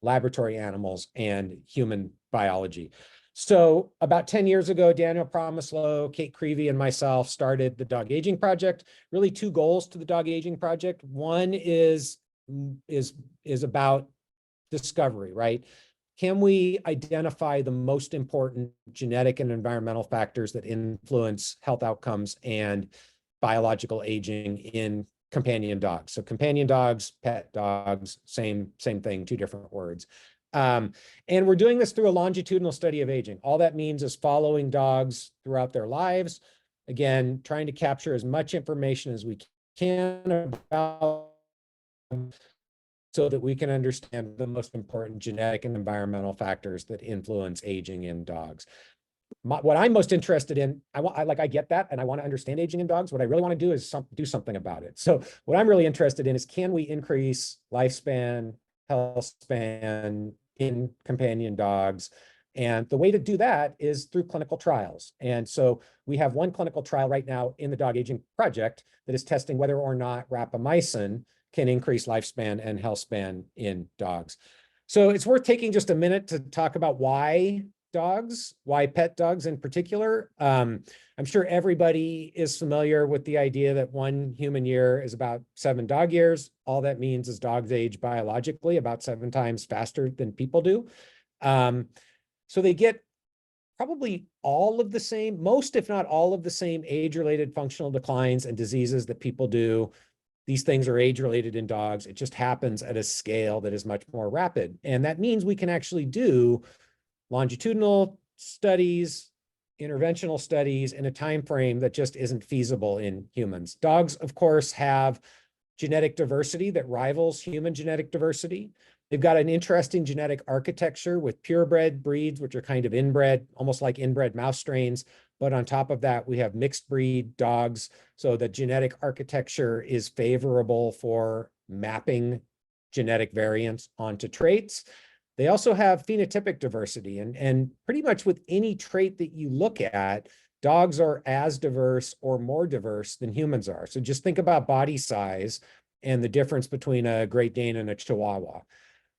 laboratory animals and human biology. So about 10 years ago, Daniel Promislow, Kate Creevy, and myself started the Dog Aging Project. Really 2 goals to the Dog Aging Project. One is about discovery, right? Can we identify the most important genetic and environmental factors that influence health outcomes and biological aging in companion dogs? So companion dogs, pet dogs, same thing, 2 different words. And we're doing this through a longitudinal study of aging. All that means is following dogs throughout their lives. Again, trying to capture as much information as we can about so that we can understand the most important genetic and environmental factors that influence aging in dogs. What I'm most interested in, I get that, and I want to understand aging in dogs. What I really want to do is do something about it. So what I'm really interested in is, can we increase lifespan, health span in companion dogs? And the way to do that is through clinical trials. And so we have one clinical trial right now in the Dog Aging Project that is testing whether or not rapamycin can increase lifespan and health span in dogs. So it's worth taking just a minute to talk about why dogs, why pet dogs in particular. I'm sure everybody is familiar with the idea that 1 human year is about 7 dog years. All that means is dogs age biologically about 7 times faster than people do. So they get probably all of the same, most if not all of the same age-related functional declines and diseases that people do. These things are age-related in dogs. It just happens at a scale that is much more rapid. And that means we can actually do longitudinal studies, interventional studies in a time frame that just isn't feasible in humans. Dogs, of course, have genetic diversity that rivals human genetic diversity. They've got an interesting genetic architecture with purebred breeds, which are kind of inbred, almost like inbred mouse strains. But on top of that, we have mixed breed dogs. So the genetic architecture is favorable for mapping genetic variants onto traits. They also have phenotypic diversity, and pretty much with any trait that you look at, dogs are as diverse or more diverse than humans are. So just think about body size and the difference between a Great Dane and a Chihuahua.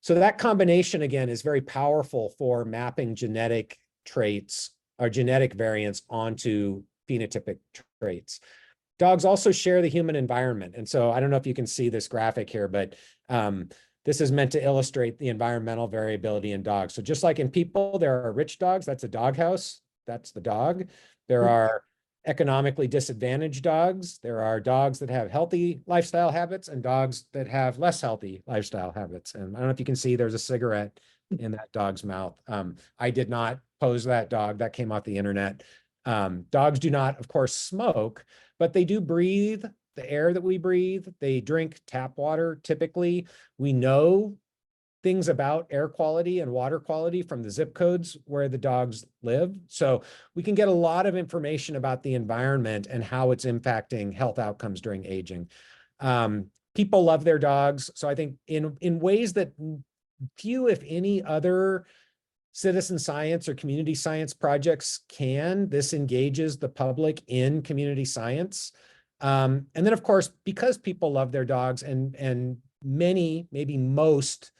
So that combination, again, is very powerful for mapping genetic traits or genetic variants onto phenotypic traits. Dogs also share the human environment. And so I don't know if you can see this graphic here, but this is meant to illustrate the environmental variability in dogs. So just like in people, there are rich dogs, that's a doghouse, that's the dog. There are economically disadvantaged dogs. There are dogs that have healthy lifestyle habits and dogs that have less healthy lifestyle habits. And I don't know if you can see there's a cigarette in that dog's mouth. I did not pose that dog. That came off the internet. Dogs do not, of course, smoke, but they do breathe the air that we breathe. They drink tap water typically. We know things about air quality and water quality from the zip codes where the dogs live. So we can get a lot of information about the environment and how it's impacting health outcomes during aging. People love their dogs. So I think in ways that few, if any, other citizen science or community science projects can, this engages the public in community science. And then, of course, because people love their dogs and many, maybe most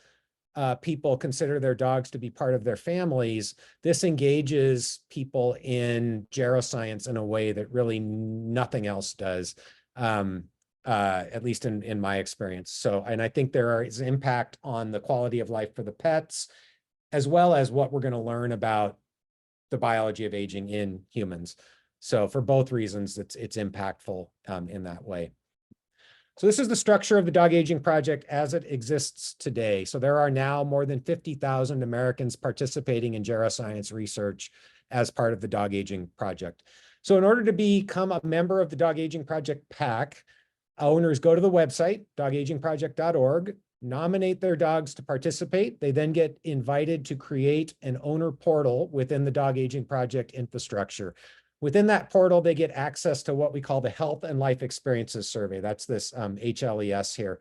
people consider their dogs to be part of their families, this engages people in geroscience in a way that really nothing else does, at least in my experience. So, and I think there is impact on the quality of life for the pets, as well as what we're going to learn about the biology of aging in humans. So for both reasons, it's impactful in that way. So this is the structure of the Dog Aging Project as it exists today. So there are now more than 50,000 Americans participating in geroscience research as part of the Dog Aging Project. So in order to become a member of the Dog Aging Project PAC, owners go to the website, dogagingproject.org, nominate their dogs to participate. They then get invited to create an owner portal within the Dog Aging Project infrastructure. Within that portal, they get access to what we call the Health and Life Experiences Survey. That's this HLES here.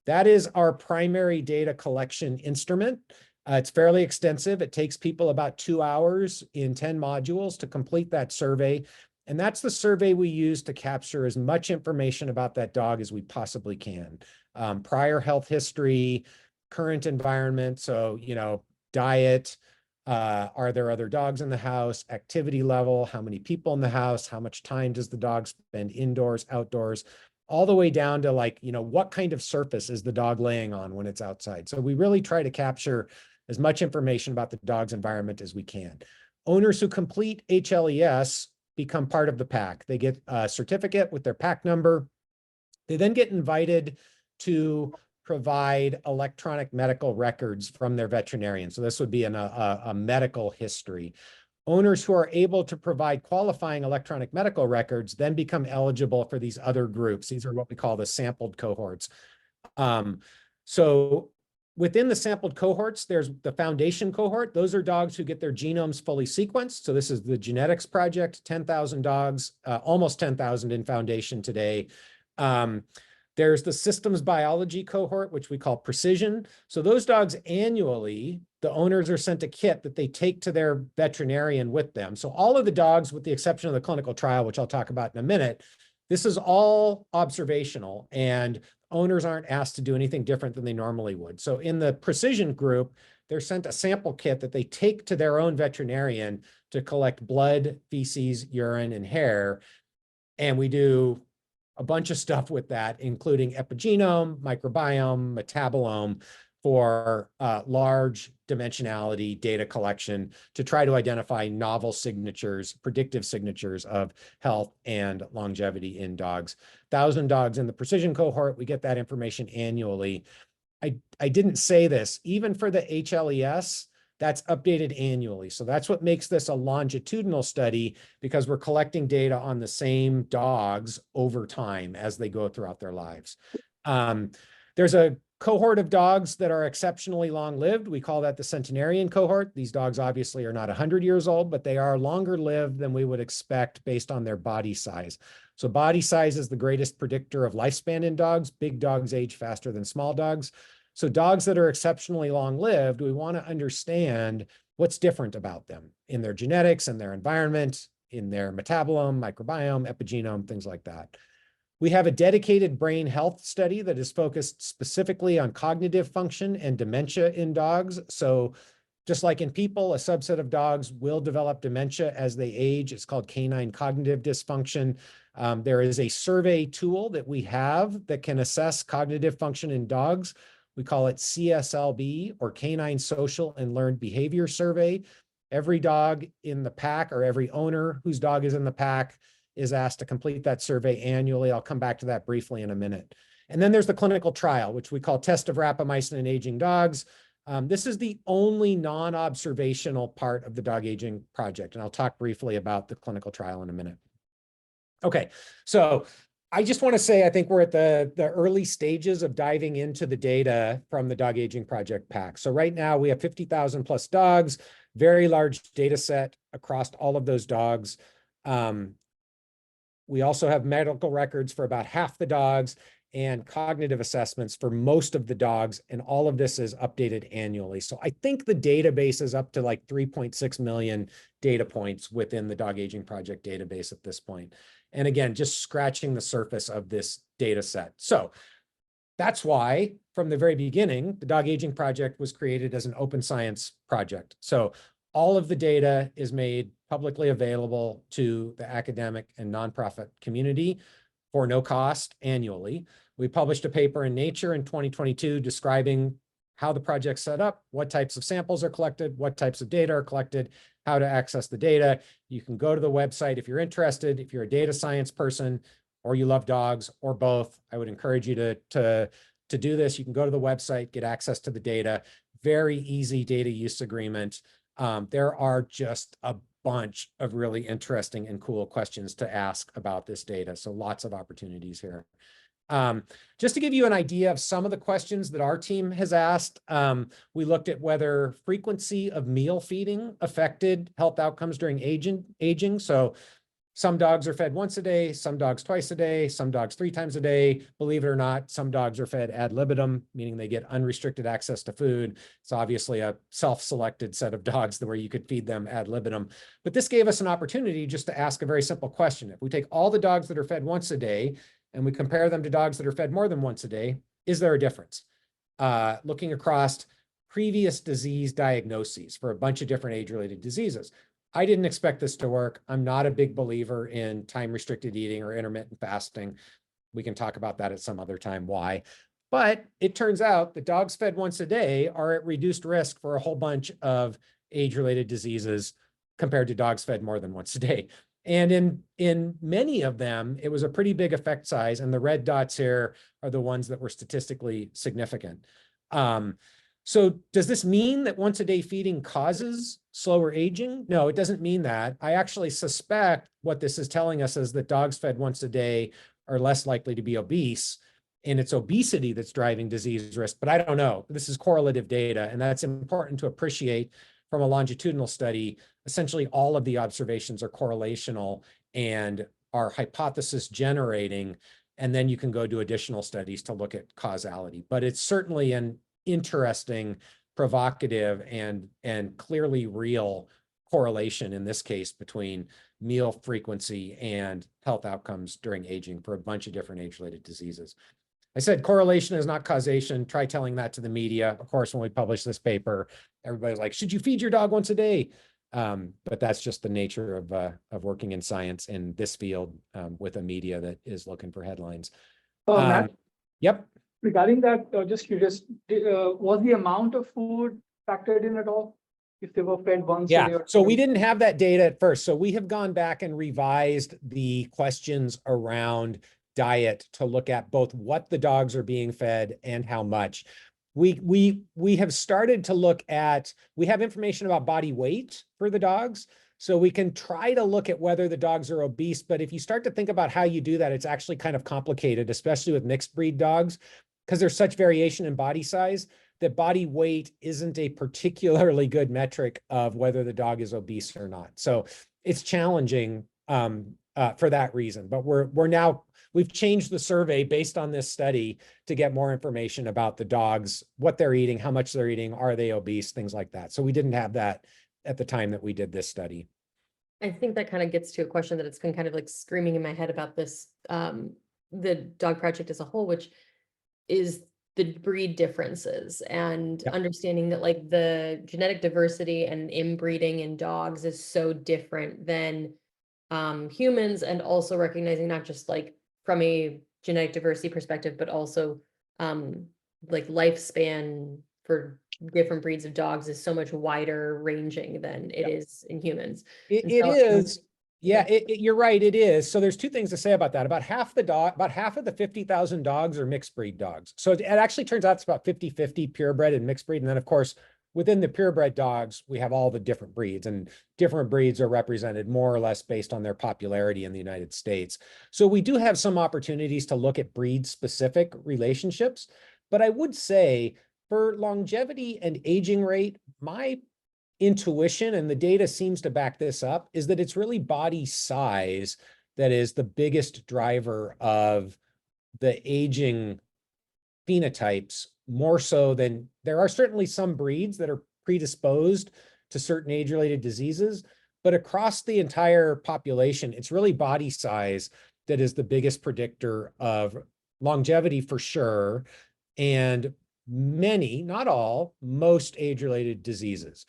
That is our primary data collection instrument. It's fairly extensive. It takes people about 2 hours in 10 modules to complete that survey. And that's the survey we use to capture as much information about that dog as we possibly can. Prior health history, current environment, so, diet, are there other dogs in the house, activity level, how many people in the house, how much time does the dog spend indoors, outdoors, all the way down to what kind of surface is the dog laying on when it's outside. So we really try to capture as much information about the dog's environment as we can. Owners who complete HLES become part of the PAC. They get a certificate with their PAC number. They then get invited to provide electronic medical records from their veterinarian. So this would be a medical history. Owners who are able to provide qualifying electronic medical records then become eligible for these other groups. These are what we call the sampled cohorts. So within the sampled cohorts, there's the foundation cohort. Those are dogs who get their genomes fully sequenced. So this is the genetics project, 10,000 dogs, almost 10,000 in foundation today. There's the systems biology cohort, which we call precision. So those dogs annually, the owners are sent a kit that they take to their veterinarian with them. So all of the dogs, with the exception of the clinical trial, which I'll talk about in a minute, this is all observational and owners aren't asked to do anything different than they normally would. So in the precision group, they're sent a sample kit that they take to their own veterinarian to collect blood, feces, urine, and hair. And we do a bunch of stuff with that, including epigenome, microbiome, metabolome, for large dimensionality data collection to try to identify novel signatures, predictive signatures of health and longevity in dogs. 1,000 dogs in the precision cohort, we get that information annually. I didn't say this, even for the HLES, that's updated annually. So that's what makes this a longitudinal study, because we're collecting data on the same dogs over time as they go throughout their lives. There's a cohort of dogs that are exceptionally long-lived. We call that the centenarian cohort. These dogs obviously are not 100 years old, but they are longer lived than we would expect based on their body size. So body size is the greatest predictor of lifespan in dogs. Big dogs age faster than small dogs. So dogs that are exceptionally long-lived, we want to understand what's different about them in their genetics and their environment, in their metabolome, microbiome, epigenome, things like that. We have a dedicated brain health study that is focused specifically on cognitive function and dementia in dogs. So just like in people, a subset of dogs will develop dementia as they age. It's called canine cognitive dysfunction. There is a survey tool that we have that can assess cognitive function in dogs. We call it CSLB, or Canine Social and Learned Behavior Survey. Every dog in the pack, or every owner whose dog is in the pack, is asked to complete that survey annually. I'll come back to that briefly in a minute. And then there's the clinical trial, which we call Test of Rapamycin in Aging Dogs. This is the only non-observational part of the dog aging project, and I'll talk briefly about the clinical trial in a minute. Okay, so I just want to say, I think we're at the early stages of diving into the data from the Dog Aging Project pack. So right now we have 50,000 plus dogs, very large data set across all of those dogs. We also have medical records for about half the dogs and cognitive assessments for most of the dogs, and all of this is updated annually. So I think the database is up to like 3.6 million data points within the Dog Aging Project database at this point. And again, just scratching the surface of this data set. So that's why from the very beginning, the Dog Aging Project was created as an open science project. So all of the data is made publicly available to the academic and nonprofit community for no cost annually. We published a paper in Nature in 2022 describing how the project's set up, what types of samples are collected, what types of data are collected, how to access the data. You can go to the website if you're interested. If you're a data science person or you love dogs or both, I would encourage you to do this. You can go to the website, get access to the data. Very easy data use agreement. There are just a bunch of really interesting and cool questions to ask about this data. So lots of opportunities here. Just to give you an idea of some of the questions that our team has asked, we looked at whether frequency of meal feeding affected health outcomes during aging. So some dogs are fed once a day, some dogs twice a day, some dogs 3 times a day. Believe it or not, some dogs are fed ad libitum, meaning they get unrestricted access to food. It's obviously a self-selected set of dogs where you could feed them ad libitum. But this gave us an opportunity just to ask a very simple question. If we take all the dogs that are fed once a day and we compare them to dogs that are fed more than once a day, is there a difference? Looking across previous disease diagnoses for a bunch of different age-related diseases. I didn't expect this to work. I'm not a big believer in time-restricted eating or intermittent fasting. We can talk about that at some other time, why. But it turns out that dogs fed once a day are at reduced risk for a whole bunch of age-related diseases compared to dogs fed more than once a day. And in many of them, it was a pretty big effect size, and the red dots here are the ones that were statistically significant. So does this mean that once a day feeding causes slower aging? No, it doesn't mean that. I actually suspect what this is telling us is that dogs fed once a day are less likely to be obese, and it's obesity that's driving disease risk, but I don't know. This is correlative data, and that's important to appreciate from a longitudinal study. Essentially, all of the observations are correlational and are hypothesis generating, and then you can go do additional studies to look at causality. But it's certainly an interesting, provocative, and clearly real correlation in this case between meal frequency and health outcomes during aging for a bunch of different age-related diseases. I said correlation is not causation. Try telling that to the media. Of course, when we publish this paper, everybody's like, should you feed your dog once a day? But that's just the nature of working in science in this field with a media that is looking for headlines. Matt, Yep. regarding that, just curious, was the amount of food factored in at all? If they were fed once a day? Yeah, so we didn't have that data at first. So we have gone back and revised the questions around diet to look at both what the dogs are being fed and how much. We have started to look at, we have information about body weight for the dogs. So we can try to look at whether the dogs are obese, but if you start to think about how you do that, it's actually kind of complicated, especially with mixed breed dogs, because there's such variation in body size that body weight isn't a particularly good metric of whether the dog is obese or not. So it's challenging for that reason, but we've changed the survey based on this study to get more information about the dogs, what they're eating, how much they're eating, are they obese, things like that. So we didn't have that at the time that we did this study. I think that kind of gets to a question that it's been kind of like screaming in my head about this, the dog project as a whole, which is the breed differences and Yep. understanding that like the genetic diversity and inbreeding in dogs is so different than humans, and also recognizing not just like from a genetic diversity perspective, but also like lifespan for different breeds of dogs is so much wider ranging than it is in humans. It And so, is. Yeah, you're right. It is. So there's two things to say about that. About half of the 50,000 dogs are mixed breed dogs. So it actually turns out it's about 50-50 purebred and mixed breed. And then of course, within the purebred dogs, we have all the different breeds, and different breeds are represented more or less based on their popularity in the United States. So we do have some opportunities to look at breed specific relationships, but I would say for longevity and aging rate, my intuition, and the data seems to back this up, is that it's really body size that is the biggest driver of the aging phenotypes, more so than there are certainly some breeds that are predisposed to certain age-related diseases, but across the entire population, it's really body size that is the biggest predictor of longevity for sure, and many, not all, most age-related diseases.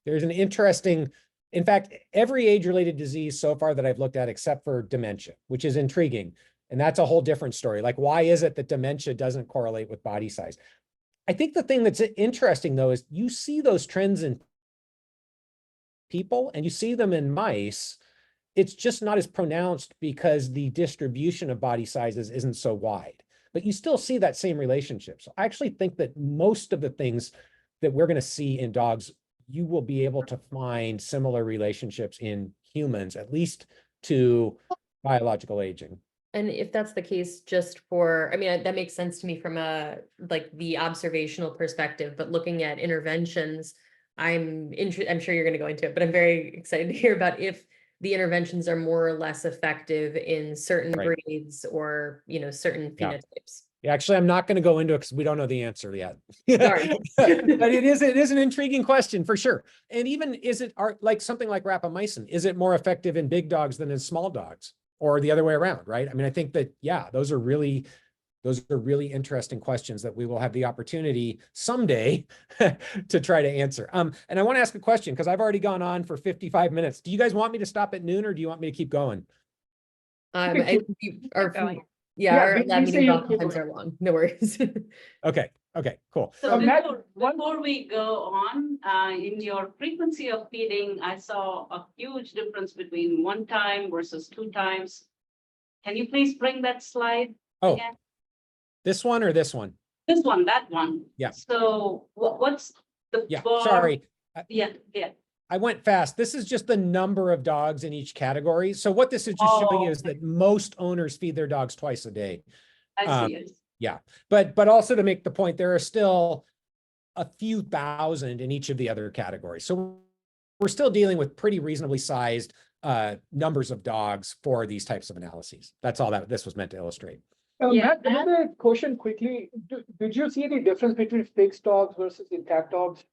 There's an interesting, in fact, every age-related disease so far that I've looked at, except for dementia, which is intriguing. And that's a whole different story. Like, why is it that dementia doesn't correlate with body size? I think the thing that's interesting, though, is you see those trends in people and you see them in mice. It's just not as pronounced because the distribution of body sizes isn't so wide. But you still see that same relationship. So I actually think that most of the things that we're going to see in dogs, you will be able to find similar relationships in humans, at least to biological aging. and if that's the case, just for, I mean, that makes sense to me from a, like the observational perspective, but looking at interventions, I'm sure you're gonna go into it, but I'm very excited to hear about if the interventions are more or less effective in certain Right. breeds or, you know, certain Yeah. phenotypes. Yeah, actually, I'm not going to go into it because we don't know the answer yet. Sorry. But it is an intriguing question for sure. And even like something like rapamycin, is it more effective in big dogs than in small dogs, or the other way around, right? I mean, I think that, yeah, those are really interesting questions that we will have the opportunity someday to try to answer. And I want to ask a question because I've already gone on for 55 minutes. Do you guys want me to stop at noon, or do you want me to keep going? going. Our we lab say meetings you oftentimes keep are long, no worries. Okay, cool. So Matt, before we go on, in your frequency of feeding, I saw a huge difference between 1 time versus 2 times. Can you please bring that slide Oh, again? this one or this one? This one, that one. Yeah. So what's the Yeah, bar? sorry. Yeah. I went fast. This is just the number of dogs in each category. So what this is just showing you is that most owners feed their dogs twice a day. I see it. Yeah, but also to make the point, there are still a few thousand in each of the other categories. So we're still dealing with pretty reasonably sized numbers of dogs for these types of analyses. That's all that this was meant to illustrate. Yeah, Matt, another question quickly. Did you see any difference between fixed dogs versus intact dogs?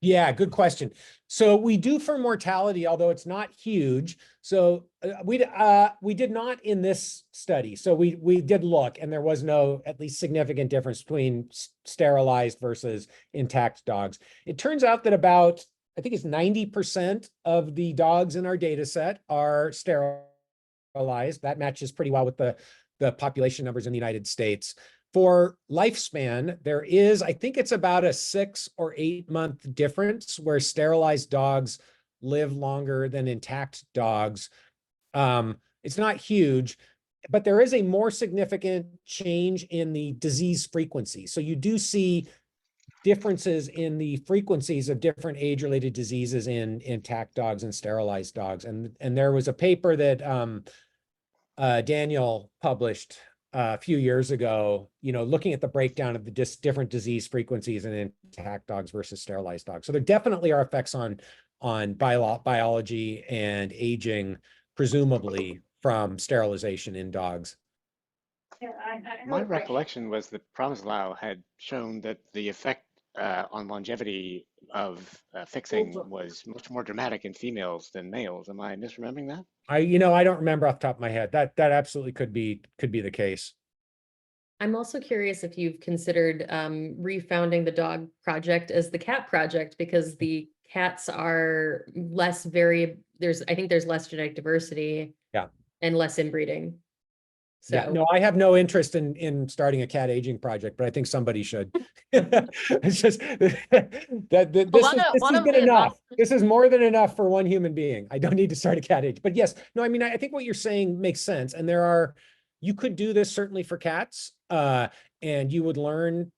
Yeah, good question. So we do for mortality, although it's not huge. So we did not in this study. So we did look, and there was no at least significant difference between sterilized versus intact dogs. It turns out that about, I think it's 90% of the dogs in our data set are sterilized. That matches pretty well with the population numbers in the United States. For lifespan, there is, I think it's about a 6 or 8 month difference where sterilized dogs live longer than intact dogs. It's not huge, but there is a more significant change in the disease frequency. So you do see differences in the frequencies of different age-related diseases in intact dogs and sterilized dogs. And there was a paper that Daniel published a few years ago, looking at the breakdown of the different disease frequencies in intact dogs versus sterilized dogs. So there definitely are effects on biology and aging, presumably from sterilization in dogs. Yeah, I have My a question. recollection was that Promislau had shown that the effect on longevity of fixing was much more dramatic in females than males. Am I misremembering that? I don't remember off the top of my head. That absolutely could be the case. I'm also curious if you've considered refounding the dog project as the cat project, because the cats are less I think there's less genetic diversity. Yeah. And less inbreeding. Yeah, So no, I have no interest in starting a cat aging project, but I think somebody should. It's just this has been enough. This is more than enough for one human being. I don't need to start a cat age. But yes, no, I mean, I think what you're saying makes sense. And you could do this certainly for cats, and you would learn,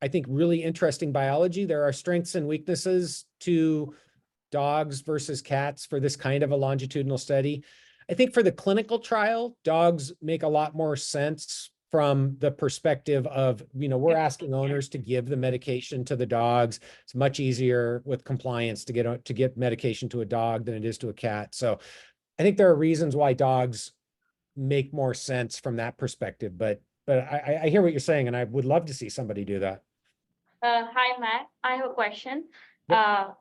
I think, really interesting biology. There are strengths and weaknesses to dogs versus cats for this kind of a longitudinal study. I think for the clinical trial, dogs make a lot more sense from the perspective of, we're asking owners to give the medication to the dogs. It's much easier with compliance to get medication to a dog than it is to a cat. So I think there are reasons why dogs make more sense from that perspective. But I hear what you're saying, and I would love to see somebody do that. Hi, Matt. I have a question. Yep.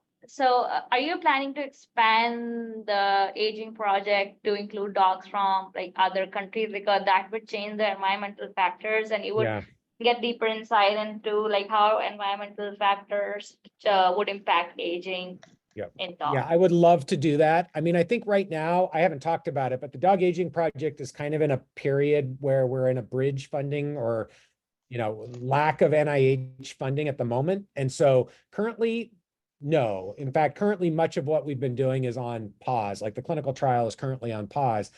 Are you planning to expand the aging project to include dogs from like other countries, because that would change the environmental factors and you would Yeah. get deeper insight into like how environmental factors would impact aging Yep. in dogs? Yeah, I would love to do that. I mean, I think right now, I haven't talked about it, but the dog aging project is kind of in a period where we're in a bridge funding or, lack of NIH funding at the moment. And so currently, no. In fact, currently much of what we've been doing is on pause. Like the clinical trial is currently on pause.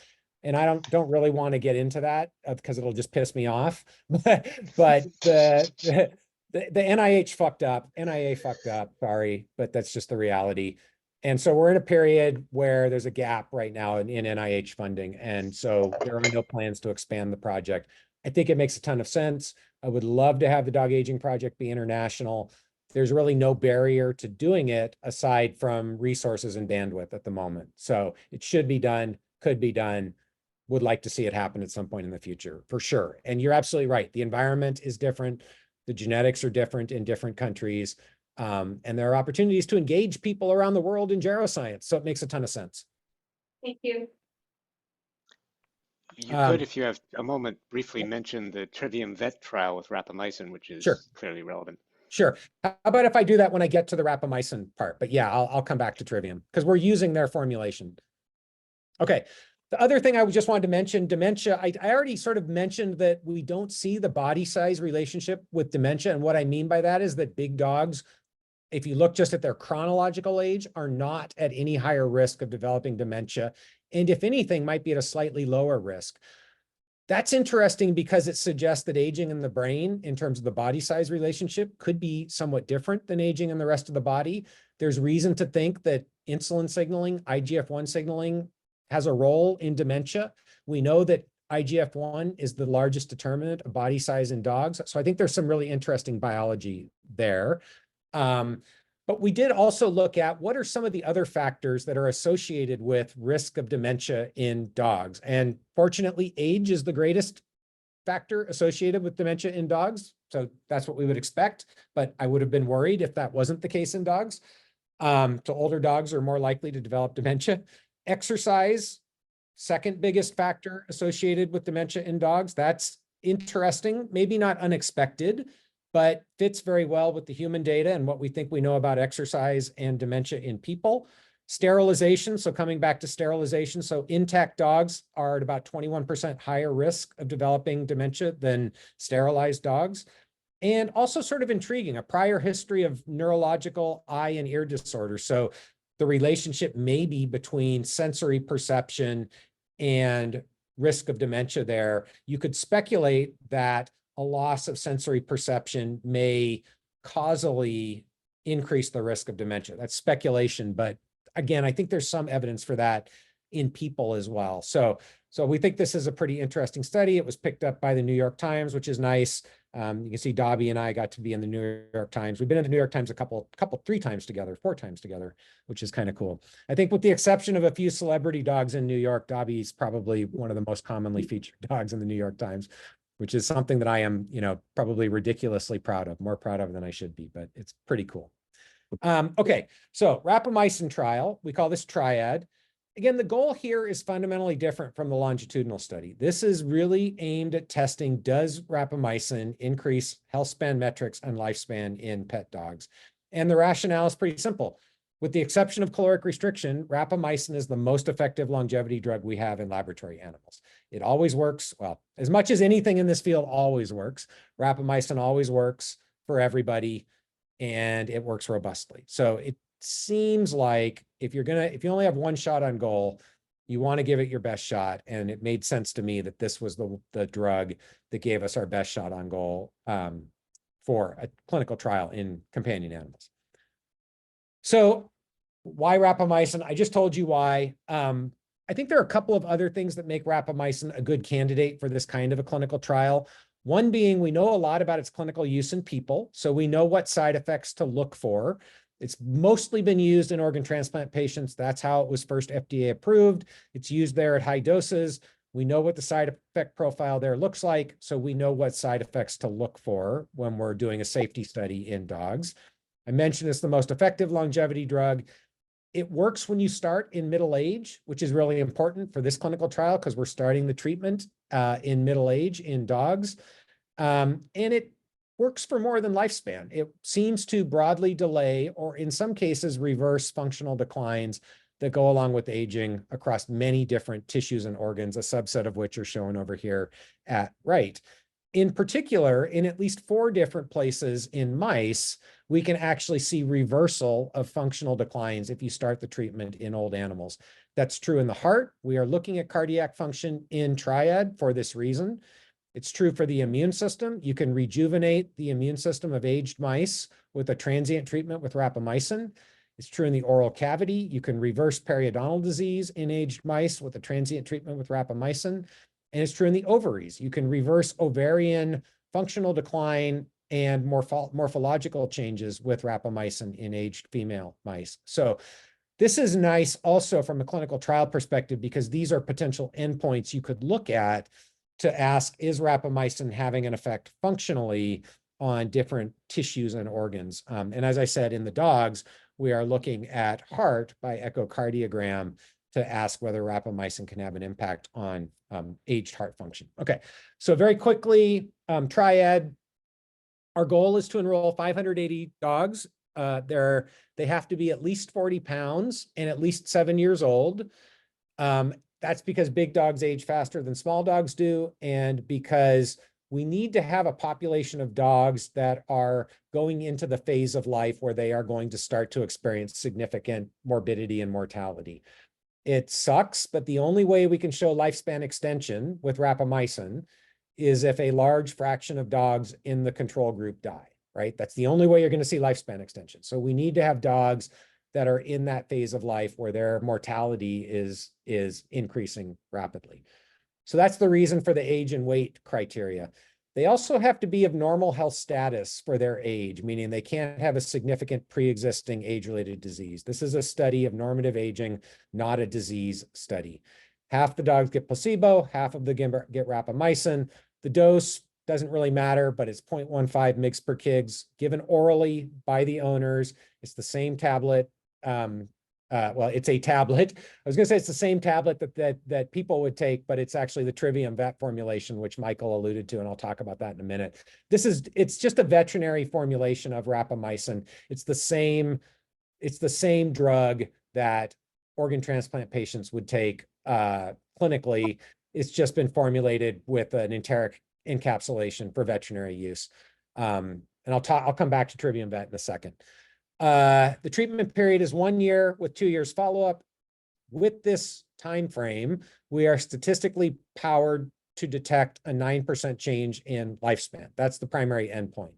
And I don't really want to get into that because it'll just piss me off. But the NIH fucked up. NIA fucked up. Sorry, but that's just the reality. And so we're in a period where there's a gap right now in NIH funding. And so there are no plans to expand the project. I think it makes a ton of sense. I would love to have the dog aging project be international. There's really no barrier to doing it aside from resources and bandwidth at the moment. So it should be done, could be done. Would like to see it happen at some point in the future, for sure. And you're absolutely right. The environment is different. The genetics are different in different countries. And there are opportunities to engage people around the world in geroscience. So it makes a ton of sense. Thank you. You could, if you have a moment, briefly mention the Trivium vet trial with rapamycin, which is clearly relevant. Sure. How about if I do that when I get to the rapamycin part? But yeah, I'll come back to Trivium because we're using their formulation. Okay. The other thing I just wanted to mention, dementia. I already sort of mentioned that we don't see the body size relationship with dementia. And what I mean by that is that big dogs, if you look just at their chronological age, are not at any higher risk of developing dementia. And if anything, might be at a slightly lower risk. That's interesting because it suggests that aging in the brain in terms of the body size relationship could be somewhat different than aging in the rest of the body. There's reason to think that insulin signaling, IGF-1 signaling has a role in dementia. We know that IGF-1 is the largest determinant of body size in dogs. So I think there's some really interesting biology there. But we did also look at what are some of the other factors that are associated with risk of dementia in dogs. And fortunately, age is the greatest factor associated with dementia in dogs. So that's what we would expect, but I would have been worried if that wasn't the case in dogs. So older dogs are more likely to develop dementia. Exercise, second biggest factor associated with dementia in dogs. That's interesting, maybe not unexpected, but fits very well with the human data and what we think we know about exercise and dementia in people. Sterilization, so coming back to sterilization, so intact dogs are at about 21% higher risk of developing dementia than sterilized dogs. And also sort of intriguing, a prior history of neurological eye and ear disorders. So the relationship may be between sensory perception and risk of dementia there. You could speculate that a loss of sensory perception may causally increase the risk of dementia. That's speculation, but again, I think there's some evidence for that in people as well. So we think this is a pretty interesting study. It was picked up by the New York Times, which is nice. You can see Dobby and I got to be in the New York Times. We've been in the New York Times four times together, which is kind of cool. I think with the exception of a few celebrity dogs in New York, Dobby's probably one of the most commonly featured dogs in the New York Times, which is something that I am, probably ridiculously proud of, more proud of than I should be, but it's pretty cool. Okay, so rapamycin trial, we call this triad. Again, the goal here is fundamentally different from the longitudinal study. This is really aimed at testing, does rapamycin increase health span metrics and lifespan in pet dogs? And the rationale is pretty simple. With the exception of caloric restriction, rapamycin is the most effective longevity drug we have in laboratory animals. It always works. Well, as much as anything in this field always works, rapamycin always works for everybody, and it works robustly. So it seems like if you only have one shot on goal, you want to give it your best shot. And it made sense to me that this was the drug that gave us our best shot on goal for a clinical trial in companion animals. So why rapamycin? I just told you why. I think there are a couple of other things that make rapamycin a good candidate for this kind of a clinical trial. One being, we know a lot about its clinical use in people, so we know what side effects to look for. It's mostly been used in organ transplant patients. That's how it was first FDA approved. It's used there at high doses. We know what the side effect profile there looks like, so we know what side effects to look for when we're doing a safety study in dogs. I mentioned it's the most effective longevity drug. It works when you start in middle age, which is really important for this clinical trial because we're starting the treatment in middle age in dogs. And it works for more than lifespan. It seems to broadly delay, or in some cases, reverse functional declines that go along with aging across many different tissues and organs, a subset of which are shown over here at right. In particular, in at least 4 different places in mice, we can actually see reversal of functional declines if you start the treatment in old animals. That's true in the heart. We are looking at cardiac function in triad for this reason. It's true for the immune system. You can rejuvenate the immune system of aged mice with a transient treatment with rapamycin. It's true in the oral cavity. You can reverse periodontal disease in aged mice with a transient treatment with rapamycin. And it's true in the ovaries. You can reverse ovarian functional decline and morphological changes with rapamycin in aged female mice. So this is nice also from a clinical trial perspective because these are potential endpoints you could look at to ask, is rapamycin having an effect functionally on different tissues and organs? And as I said, in the dogs, we are looking at heart by echocardiogram to ask whether rapamycin can have an impact on aged heart function. Okay, so very quickly, triad. Our goal is to enroll 580 dogs. They have to be at least 40 pounds and at least 7 years old. That's because big dogs age faster than small dogs do, and because we need to have a population of dogs that are going into the phase of life where they are going to start to experience significant morbidity and mortality. It sucks, but the only way we can show lifespan extension with rapamycin is if a large fraction of dogs in the control group die, right? That's the only way you're going to see lifespan extension. So we need to have dogs that are in that phase of life where their mortality is increasing rapidly. So that's the reason for the age and weight criteria. They also have to be of normal health status for their age, meaning they can't have a significant pre-existing age-related disease. This is a study of normative aging, not a disease study. Half the dogs get placebo, half of them get rapamycin. The dose doesn't really matter, but it's 0.15 mg per kg given orally by the owners. It's the same tablet. Well, it's a tablet. I was going to say it's the same tablet that people would take, but it's actually the Trivium vet formulation, which Michael alluded to, and I'll talk about that in a minute. It's just a veterinary formulation of rapamycin. It's the same drug that organ transplant patients would take clinically. It's just been formulated with an enteric encapsulation for veterinary use. And I'll come back to Trivium Vet in a second. The treatment period is 1 year with 2 years follow-up. With this time frame, we are statistically powered to detect a 9% change in lifespan. That's the primary endpoint.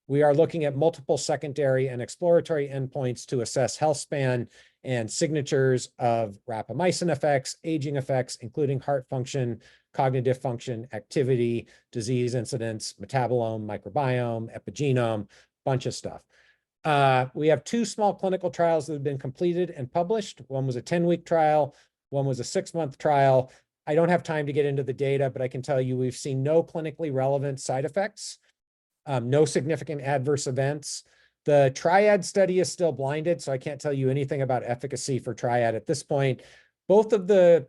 We are looking at multiple secondary and exploratory endpoints to assess health span and signatures of rapamycin effects, aging effects, including heart function, cognitive function, activity, disease incidence, metabolome, microbiome, epigenome, bunch of stuff. We have 2 small clinical trials that have been completed and published. One was a 10-week trial. One was a 6-month trial. I don't have time to get into the data, but I can tell you we've seen no clinically relevant side effects, no significant adverse events. The Triad study is still blinded, so I can't tell you anything about efficacy for Triad at this point. Both of the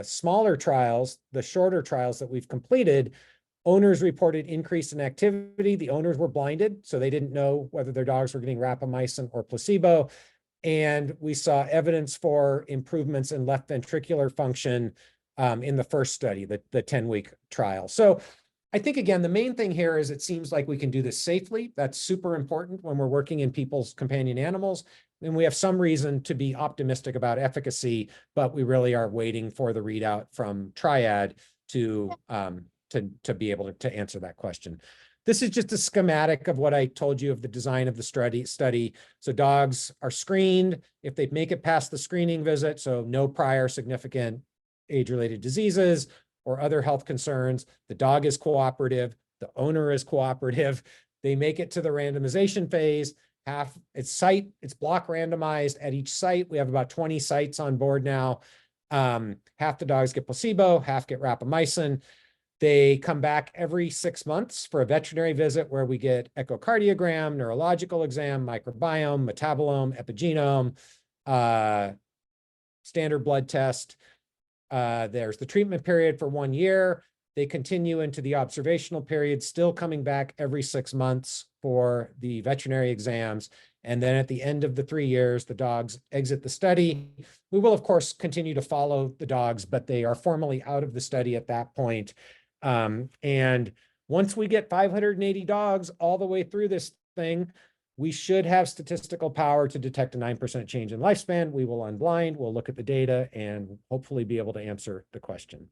smaller trials, the shorter trials that we've completed, owners reported increase in activity. The owners were blinded, so they didn't know whether their dogs were getting rapamycin or placebo. And we saw evidence for improvements in left ventricular function in the first study, the 10-week trial. So I think, again, the main thing here is it seems like we can do this safely. That's super important when we're working in people's companion animals. And we have some reason to be optimistic about efficacy, but we really are waiting for the readout from Triad to be able to answer that question. This is just a schematic of what I told you of the design of the study. So dogs are screened if they make it past the screening visit, so no prior significant age-related diseases or other health concerns. The dog is cooperative. The owner is cooperative. They make it to the randomization phase. It's block randomized at each site. We have about 20 sites on board now. Half the dogs get placebo, half get rapamycin. They come back every 6 months for a veterinary visit where we get echocardiogram, neurological exam, microbiome, metabolome, epigenome, standard blood test. There's the treatment period for 1 year. They continue into the observational period, still coming back every 6 months for the veterinary exams. And then at the end of the 3 years, the dogs exit the study. We will, of course, continue to follow the dogs, but they are formally out of the study at that point. And once we get 580 dogs all the way through this thing, we should have statistical power to detect a 9% change in lifespan. We will unblind, we'll look at the data, and hopefully be able to answer the question.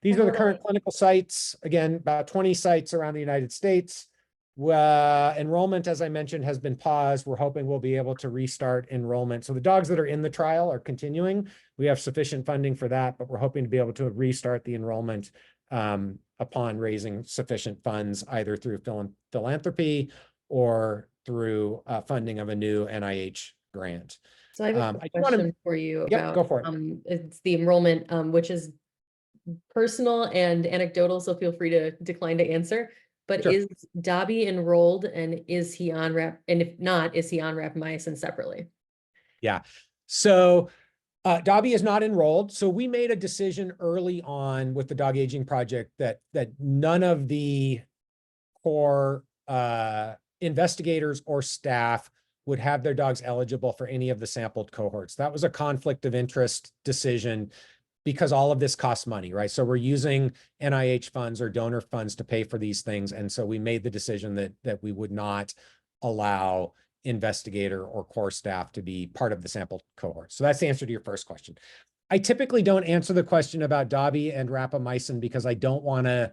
These are the current clinical sites. Again, about 20 sites around the United States. Enrollment, as I mentioned, has been paused. We're hoping we'll be able to restart enrollment. So the dogs that are in the trial are continuing. We have sufficient funding for that, but we're hoping to be able to restart the enrollment upon raising sufficient funds, either through philanthropy or through funding of a new NIH grant. So I have a question for you about, go for it. It's the enrollment, which is personal and anecdotal, so feel free to decline to answer. But Sure. Is Dobby enrolled, and is he on and if not, is he on rapamycin separately? Yeah. So Dobby is not enrolled. So we made a decision early on with the dog aging project that none of the core investigators or staff would have their dogs eligible for any of the sampled cohorts. That was a conflict of interest decision because all of this costs money, right? So we're using NIH funds or donor funds to pay for these things. And so we made the decision that we would not allow investigator or core staff to be part of the sample cohort. So that's the answer to your first question. I typically don't answer the question about Dobby and rapamycin because I don't want to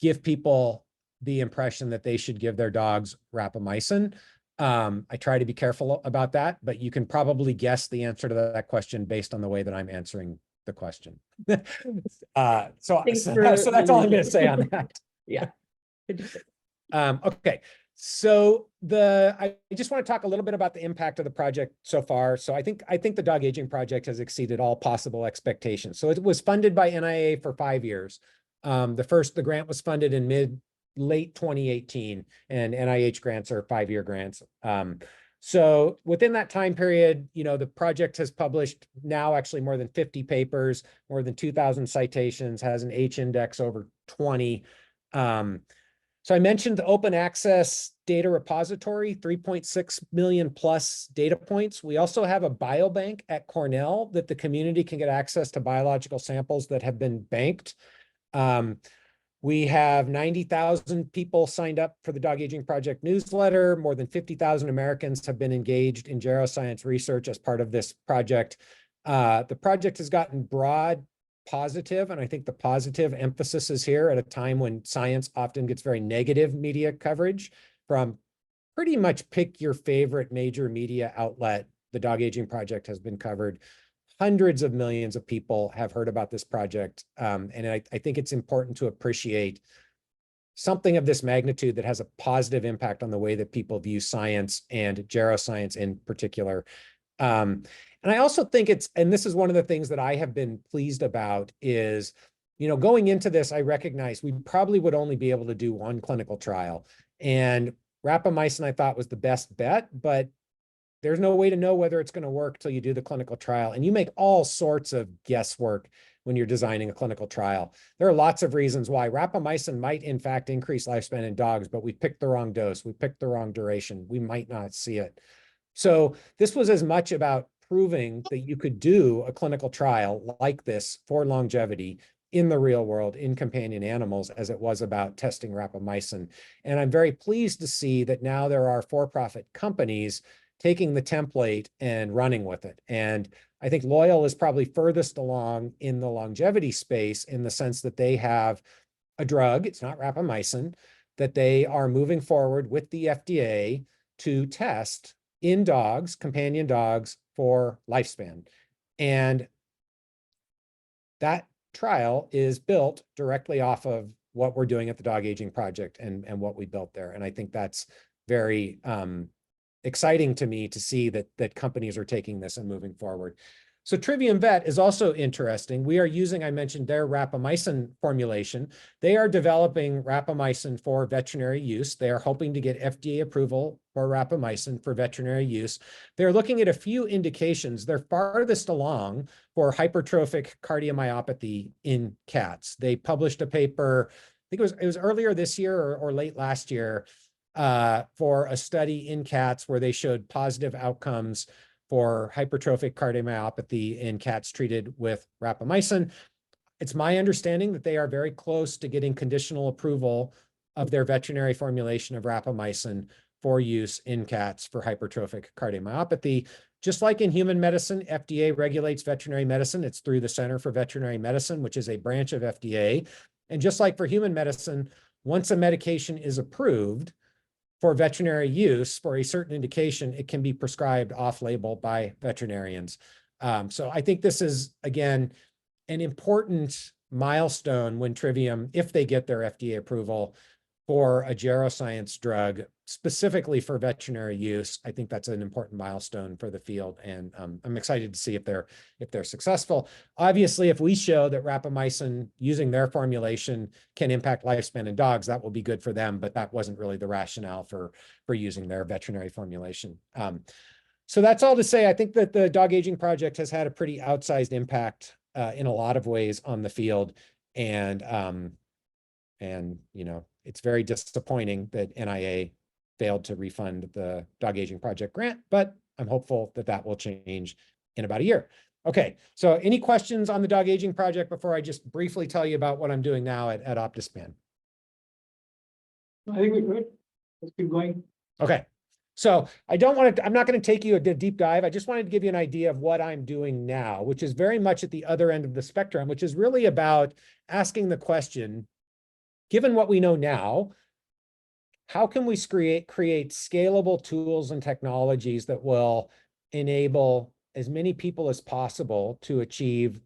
give people the impression that they should give their dogs rapamycin. I try to be careful about that, but you can probably guess the answer to that question based on the way that I'm answering the question. So that's all I'm going to say on that. Yeah. Okay. So I just want to talk a little bit about the impact of the project so far. So I think the dog aging project has exceeded all possible expectations. So it was funded by NIA for 5 years. The grant was funded in late 2018, and NIH grants are 5-year grants. So within that time period, the project has published now actually more than 50 papers, more than 2,000 citations, has an H index over 20. So I mentioned the open access data repository, 3.6 million plus data points. We also have a biobank at Cornell that the community can get access to biological samples that have been banked. We have 90,000 people signed up for the Dog Aging Project newsletter. More than 50,000 Americans have been engaged in geroscience research as part of this project. The project has gotten broad positive, and I think the positive emphasis is here at a time when science often gets very negative media coverage from pretty much pick your favorite major media outlet. The Dog Aging Project has been covered. Hundreds of millions of people have heard about this project. And I think it's important to appreciate something of this magnitude that has a positive impact on the way that people view science and geroscience in particular. And I also think and this is one of the things that I have been pleased about is, going into this, I recognize we probably would only be able to do one clinical trial. And rapamycin, I thought, was the best bet, but there's no way to know whether it's going to work till you do the clinical trial. And you make all sorts of guesswork when you're designing a clinical trial. There are lots of reasons why rapamycin might in fact increase lifespan in dogs, but we picked the wrong dose. We picked the wrong duration. We might not see it. So this was as much about proving that you could do a clinical trial like this for longevity in the real world in companion animals as it was about testing rapamycin. And I'm very pleased to see that now there are for-profit companies taking the template and running with it. And I think Loyal is probably furthest along in the longevity space in the sense that they have a drug, it's not rapamycin, that they are moving forward with the FDA to test in dogs, companion dogs, for lifespan. And that trial is built directly off of what we're doing at the Dog Aging Project and what we built there. And I think that's very exciting to me to see that companies are taking this and moving forward. So Trivium Vet is also interesting. We are using, I mentioned their rapamycin formulation. They are developing rapamycin for veterinary use. They are hoping to get FDA approval for rapamycin for veterinary use. They're looking at a few indications. They're farthest along for hypertrophic cardiomyopathy in cats. They published a paper, I think it was earlier this year or late last year, for a study in cats where they showed positive outcomes for hypertrophic cardiomyopathy in cats treated with rapamycin. It's my understanding that they are very close to getting conditional approval of their veterinary formulation of rapamycin for use in cats for hypertrophic cardiomyopathy. Just like in human medicine, FDA regulates veterinary medicine. It's through the Center for Veterinary Medicine, which is a branch of FDA. And just like for human medicine, once a medication is approved for veterinary use for a certain indication, it can be prescribed off-label by veterinarians. So I think this is, again, an important milestone when Trivium, if they get their FDA approval for a geroscience drug, specifically for veterinary use. I think that's an important milestone for the field, and I'm excited to see if they're successful. Obviously, if we show that rapamycin using their formulation can impact lifespan in dogs, that will be good for them, but that wasn't really the rationale for using their veterinary formulation. So that's all to say, I think that the Dog Aging Project has had a pretty outsized impact in a lot of ways on the field, and it's very disappointing that NIA failed to refund the Dog Aging Project grant, but I'm hopeful that that will change in about a year. Okay, so any questions on the Dog Aging Project before I just briefly tell you about what I'm doing now at OptiSpan? I think we're good. Let's keep going. Okay, so I'm not going to take you a deep dive. I just wanted to give you an idea of what I'm doing now, which is very much at the other end of the spectrum, which is really about asking the question, given what we know now, how can we create scalable tools and technologies that will enable as many people as possible to achieve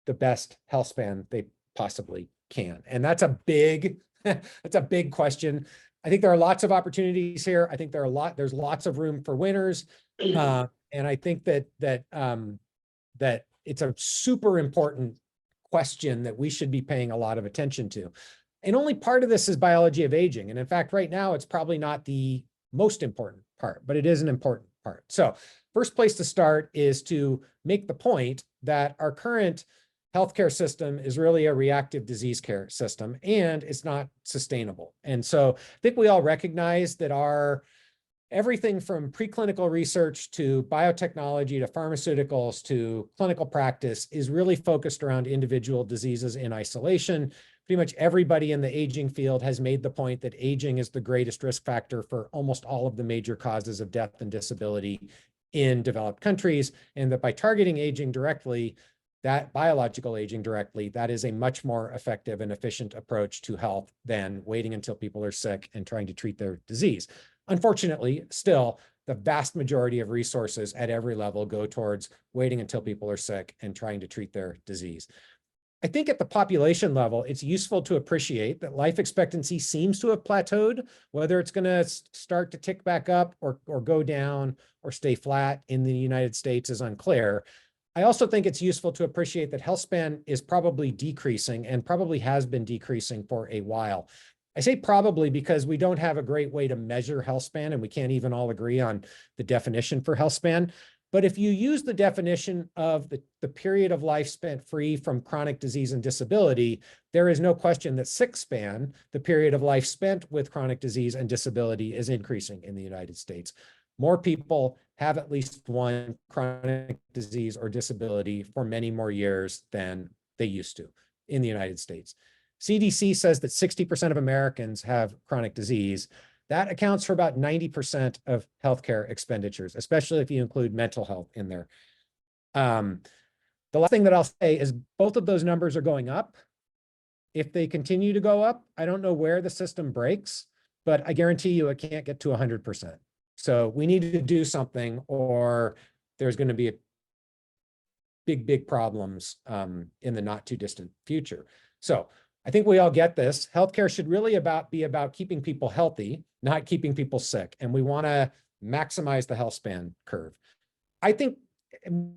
the best health span they possibly can? And that's a big, that's a big question. I think there are lots of opportunities here. I think there's lots of room for winners. And I think that it's a super important question that we should be paying a lot of attention to. And only part of this is biology of aging. And in fact, right now, it's probably not the most important part, but it is an important part. So first place to start is to make the point that our current healthcare system is really a reactive disease care system, and it's not sustainable. And so I think we all recognize that everything from preclinical research to biotechnology to pharmaceuticals to clinical practice is really focused around individual diseases in isolation. Pretty much everybody in the aging field has made the point that aging is the greatest risk factor for almost all of the major causes of death and disability in developed countries, and that by targeting aging directly, that biological aging directly, that is a much more effective and efficient approach to health than waiting until people are sick and trying to treat their disease. Unfortunately, still, the vast majority of resources at every level go towards waiting until people are sick and trying to treat their disease. I think at the population level, it's useful to appreciate that life expectancy seems to have plateaued. Whether it's going to start to tick back up or go down or stay flat in the United States is unclear. I also think it's useful to appreciate that health span is probably decreasing and probably has been decreasing for a while. I say probably because we don't have a great way to measure health span, and we can't even all agree on the definition for health span. But if you use the definition of the period of life spent free from chronic disease and disability, there is no question that sick span, the period of life spent with chronic disease and disability, is increasing in the United States. More people have at least one chronic disease or disability for many more years than they used to in the United States. CDC says that 60% of Americans have chronic disease. That accounts for about 90% of healthcare expenditures, especially if you include mental health in there. The last thing that I'll say is both of those numbers are going up. If they continue to go up, I don't know where the system breaks, but I guarantee you it can't get to 100%. So we need to do something, or there's going to be big problems in the not too distant future. So I think we all get this. Healthcare should really be about keeping people healthy, not keeping people sick. And we want to maximize the health span curve. I think and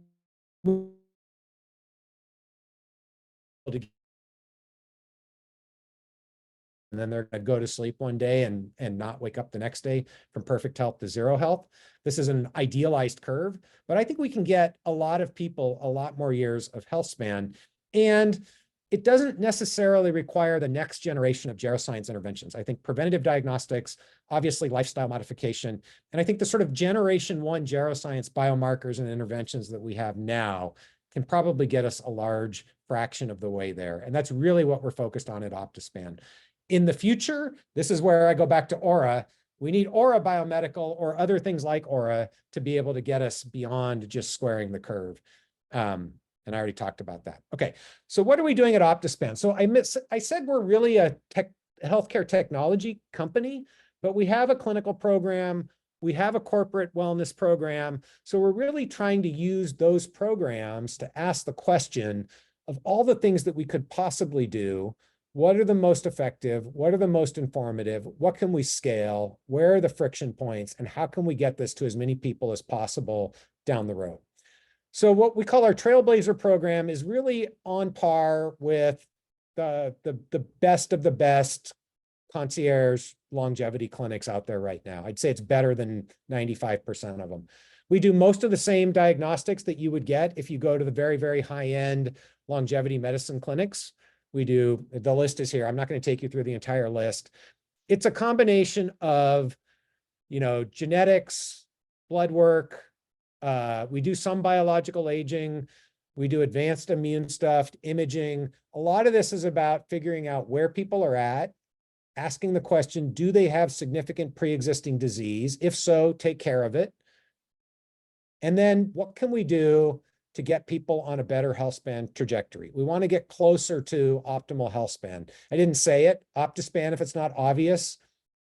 then they're going to go to sleep one day and not wake up the next day from perfect health to zero health. This is an idealized curve, but I think we can get a lot of people a lot more years of health span. And it doesn't necessarily require the next generation of geroscience interventions. I think preventative diagnostics, obviously lifestyle modification, and I think the sort of generation 1 geroscience biomarkers and interventions that we have now can probably get us a large fraction of the way there. And that's really what we're focused on at OptiSpan. In the future, this is where I go back to Aura. We need Aura Biomedical or other things like Aura to be able to get us beyond just squaring the curve. And I already talked about that. Okay, so what are we doing at OptiSpan? So I said we're really a healthcare technology company, but we have a clinical program. We have a corporate wellness program. So we're really trying to use those programs to ask the question of all the things that we could possibly do. What are the most effective? What are the most informative? What can we scale? Where are the friction points? And how can we get this to as many people as possible down the road? So what we call our Trailblazer program is really on par with the best of the best concierge longevity clinics out there right now. I'd say it's better than 95% of them. We do most of the same diagnostics that you would get if you go to the very high-end longevity medicine clinics. We do, the list is here. I'm not going to take you through the entire list. It's a combination of, genetics, blood work. We do some biological aging. We do advanced immune stuff, imaging. A lot of this is about figuring out where people are at, asking the question, do they have significant pre-existing disease? If so, take care of it. And then what can we do to get people on a better health span trajectory? We want to get closer to optimal health span. I didn't say it. OptiSpan, if it's not obvious,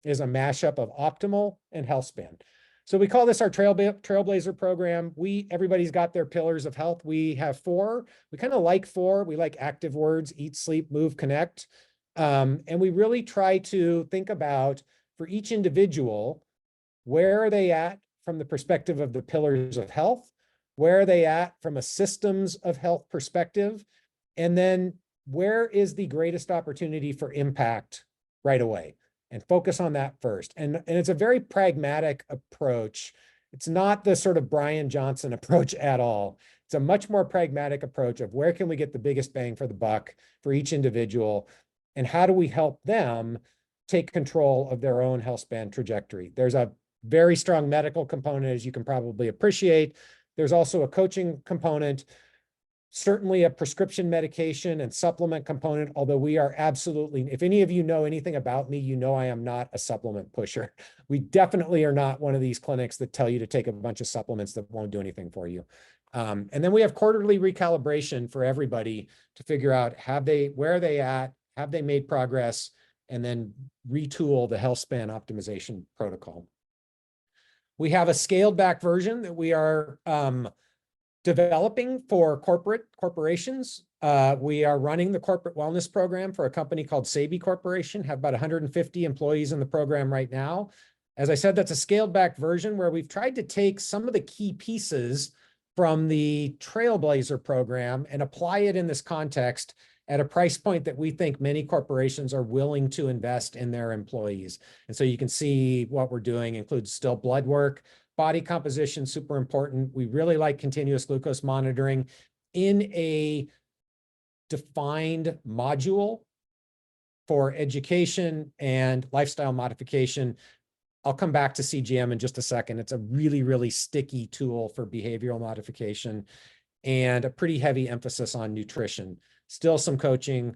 is a mashup of optimal and health span. So we call this our Trailblazer program. Everybody's got their pillars of health. We have 4. We kind of like 4. We like active words: eat, sleep, move, connect. And we really try to think about, for each individual, where are they at from the perspective of the pillars of health? Where are they at from a systems of health perspective? And then where is the greatest opportunity for impact right away? And focus on that first. And it's a very pragmatic approach. It's not the sort of Brian Johnson approach at all. It's a much more pragmatic approach of where can we get the biggest bang for the buck for each individual, and how do we help them take control of their own health span trajectory. There's a very strong medical component, as you can probably appreciate. There's also a coaching component, certainly a prescription medication and supplement component, although we are absolutely, if any of you know anything about me, you know I am not a supplement pusher. We definitely are not one of these clinics that tell you to take a bunch of supplements that won't do anything for you. And then we have quarterly recalibration for everybody to figure out, where are they at? Have they made progress? And then retool the health span optimization protocol. We have a scaled back version that we are developing for corporations. We are running the corporate wellness program for a company called Sabi Corporation, have about 150 employees in the program right now. As I said, that's a scaled back version where we've tried to take some of the key pieces from the Trailblazer program and apply it in this context at a price point that we think many corporations are willing to invest in their employees. And so you can see what we're doing includes still blood work, body composition, super important. We really like continuous glucose monitoring in a defined module for education and lifestyle modification. I'll come back to CGM in just a second. It's a really, really sticky tool for behavioral modification and a pretty heavy emphasis on nutrition. Still some coaching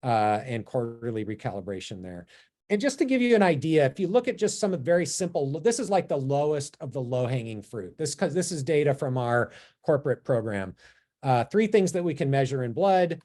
and quarterly recalibration there. And just to give you an idea, if you look at just some of very simple, this is like the lowest of the low-hanging fruit. This is data from our corporate program. 3 things that we can measure in blood.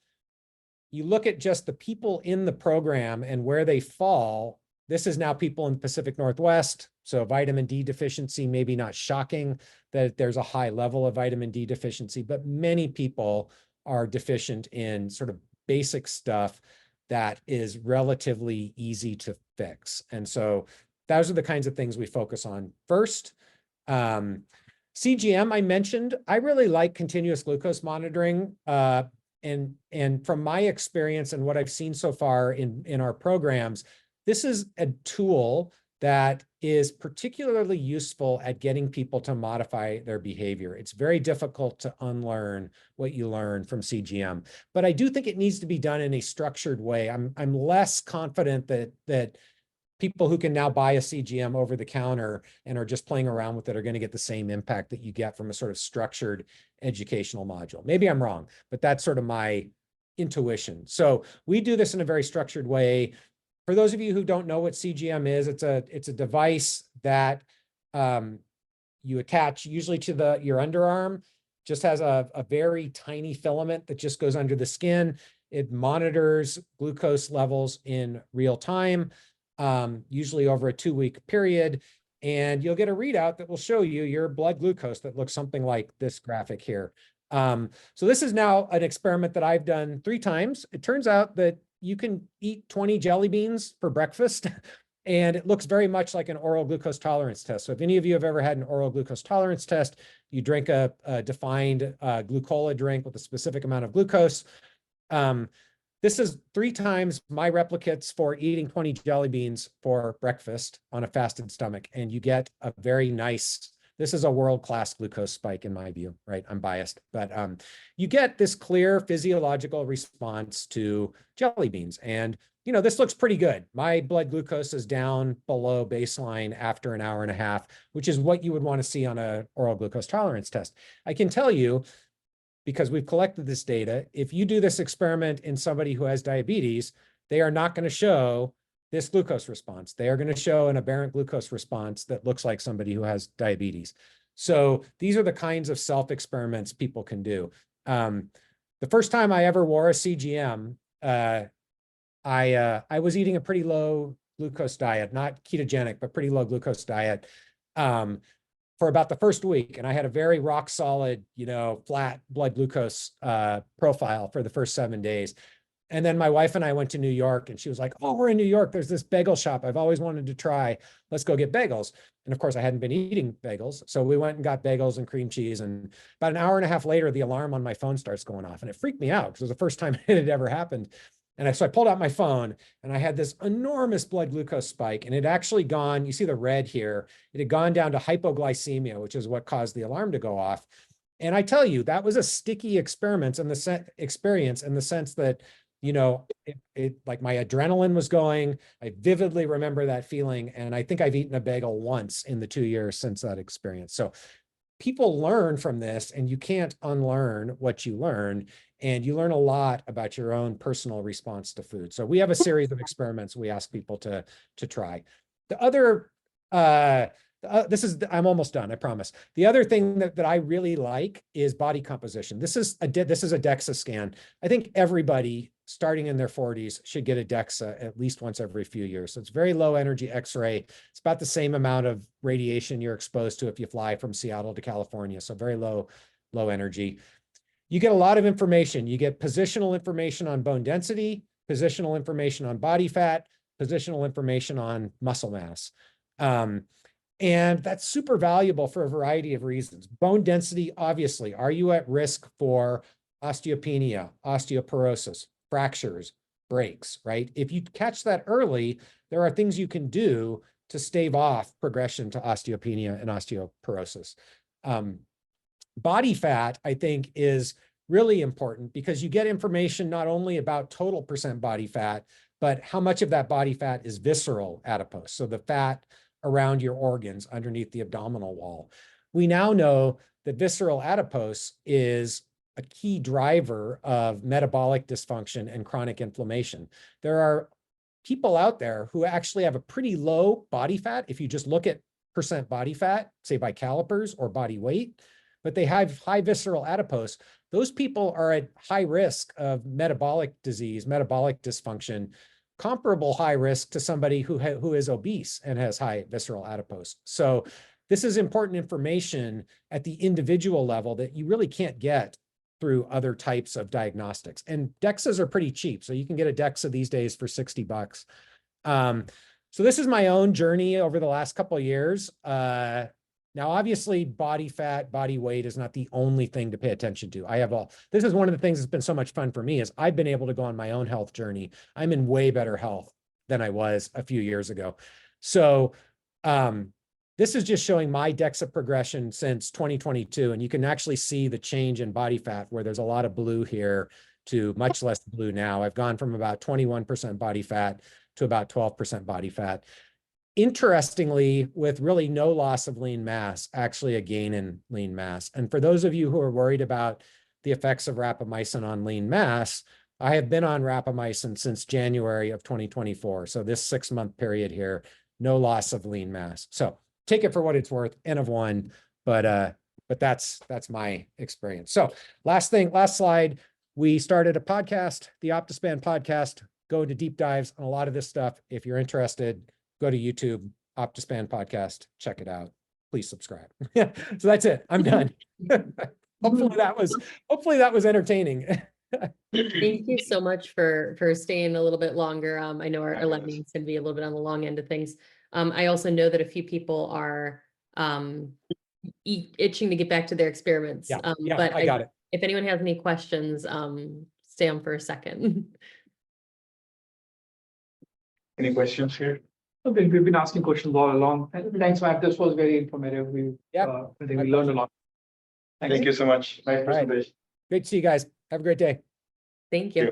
You look at just the people in the program and where they fall. This is now people in the Pacific Northwest. So vitamin D deficiency, maybe not shocking that there's a high level of vitamin D deficiency, but many people are deficient in sort of basic stuff that is relatively easy to fix. And so those are the kinds of things we focus on first. CGM, I mentioned, I really like continuous glucose monitoring. And from my experience and what I've seen so far in our programs, this is a tool that is particularly useful at getting people to modify their behavior. It's very difficult to unlearn what you learn from CGM, but I do think it needs to be done in a structured way. I'm less confident that people who can now buy a CGM over the counter and are just playing around with it are going to get the same impact that you get from a sort of structured educational module. Maybe I'm wrong, but that's sort of my intuition. So we do this in a very structured way. For those of you who don't know what CGM is, it's a device that you attach usually to your underarm. Just has a very tiny filament that just goes under the skin. It monitors glucose levels in real time, usually over a 2-week period. And you'll get a readout that will show you your blood glucose that looks something like this graphic here. So this is now an experiment that I've done 3 times. It turns out that you can eat 20 jelly beans for breakfast, and it looks very much like an oral glucose tolerance test. So if any of you have ever had an oral glucose tolerance test, you drink a defined glucola drink with a specific amount of glucose. This is 3 times my replicates for eating 20 jelly beans for breakfast on a fasted stomach, and you get a very nice, this is a world-class glucose spike in my view, right? I'm biased, but you get this clear physiological response to jelly beans. And, you know, this looks pretty good. My blood glucose is down below baseline after an hour and a half, which is what you would want to see on an oral glucose tolerance test. I can tell you, because we've collected this data, if you do this experiment in somebody who has diabetes, they are not going to show this glucose response. They are going to show an aberrant glucose response that looks like somebody who has diabetes. So these are the kinds of self-experiments people can do. The first time I ever wore a CGM, I was eating a pretty low glucose diet, not ketogenic, but pretty low glucose diet for about the first week. And I had a very rock solid, flat blood glucose profile for the first 7 days. And then my wife and I went to New York, and she was like, oh, we're in New York. There's this bagel shop I've always wanted to try. Let's go get bagels. And of course, I hadn't been eating bagels. So we went and got bagels and cream cheese. And about an hour and a half later, the alarm on my phone starts going off. And it freaked me out because it was the first time it had ever happened. And so I pulled out my phone, and I had this enormous blood glucose spike, and it actually gone, you see the red here, it had gone down to hypoglycemia, which is what caused the alarm to go off. And I tell you, that was a sticky experience in the sense that, you know, it like my adrenaline was going. I vividly remember that feeling. And I think I've eaten a bagel once in the 2 years since that experience. So people learn from this, and you can't unlearn what you learn. And you learn a lot about your own personal response to food. So we have a series of experiments we ask people to try. The other, I'm almost done, I promise. The other thing that I really like is body composition. This is a DEXA scan. I think everybody starting in their 40s should get a DEXA at least once every few years. So it's very low energy X-ray. It's about the same amount of radiation you're exposed to if you fly from Seattle to California. So very low energy. You get a lot of information. You get positional information on bone density, positional information on body fat, positional information on muscle mass. And that's super valuable for a variety of reasons. Bone density, obviously, are you at risk for osteopenia, osteoporosis, fractures, breaks, right? If you catch that early, there are things you can do to stave off progression to osteopenia and osteoporosis. Body fat, I think, is really important because you get information not only about total percent body fat, but how much of that body fat is visceral adipose, so the fat around your organs underneath the abdominal wall. We now know that visceral adipose is a key driver of metabolic dysfunction and chronic inflammation. There are people out there who actually have a pretty low body fat if you just look at percent body fat, say by calipers or body weight, but they have high visceral adipose. Those people are at high risk of metabolic disease, metabolic dysfunction, comparable high risk to somebody who is obese and has high visceral adipose. So this is important information at the individual level that you really can't get through other types of diagnostics. And DEXAs are pretty cheap. So you can get a DEXA these days for $60. So this is my own journey over the last couple of years. Now, obviously, body fat, body weight is not the only thing to pay attention to. This is one of the things that's been so much fun for me is I've been able to go on my own health journey. I'm in way better health than I was a few years ago. So this is just showing my DEXA progression since 2022. And you can actually see the change in body fat where there's a lot of blue here to much less blue now. I've gone from about 21% body fat to about 12% body fat. Interestingly, with really no loss of lean mass, actually a gain in lean mass. And for those of you who are worried about the effects of rapamycin on lean mass, I have been on rapamycin since January of 2024. So this 6-month period here, no loss of lean mass. So take it for what it's worth, N of 1, but that's my experience. So last slide, we started a podcast, the OptiSpan podcast, go into deep dives on a lot of this stuff. If you're interested, go to YouTube, OptiSpan podcast, check it out. Please subscribe. So that's it. I'm done. Hopefully that was entertaining. Thank you so much for staying a little bit longer. I know our meetings can be a little bit on the long end of things. I also know that a few people are itching to get back to their experiments. Yeah, But I got it. If anyone has any questions, stay on for a second. Any questions here? Okay, we've been asking questions all along. And thanks, Matt. This was very informative. I think we learned a lot. Thank you so much. Nice right. presentation. Great to see you guys. Have a great day. Thank you.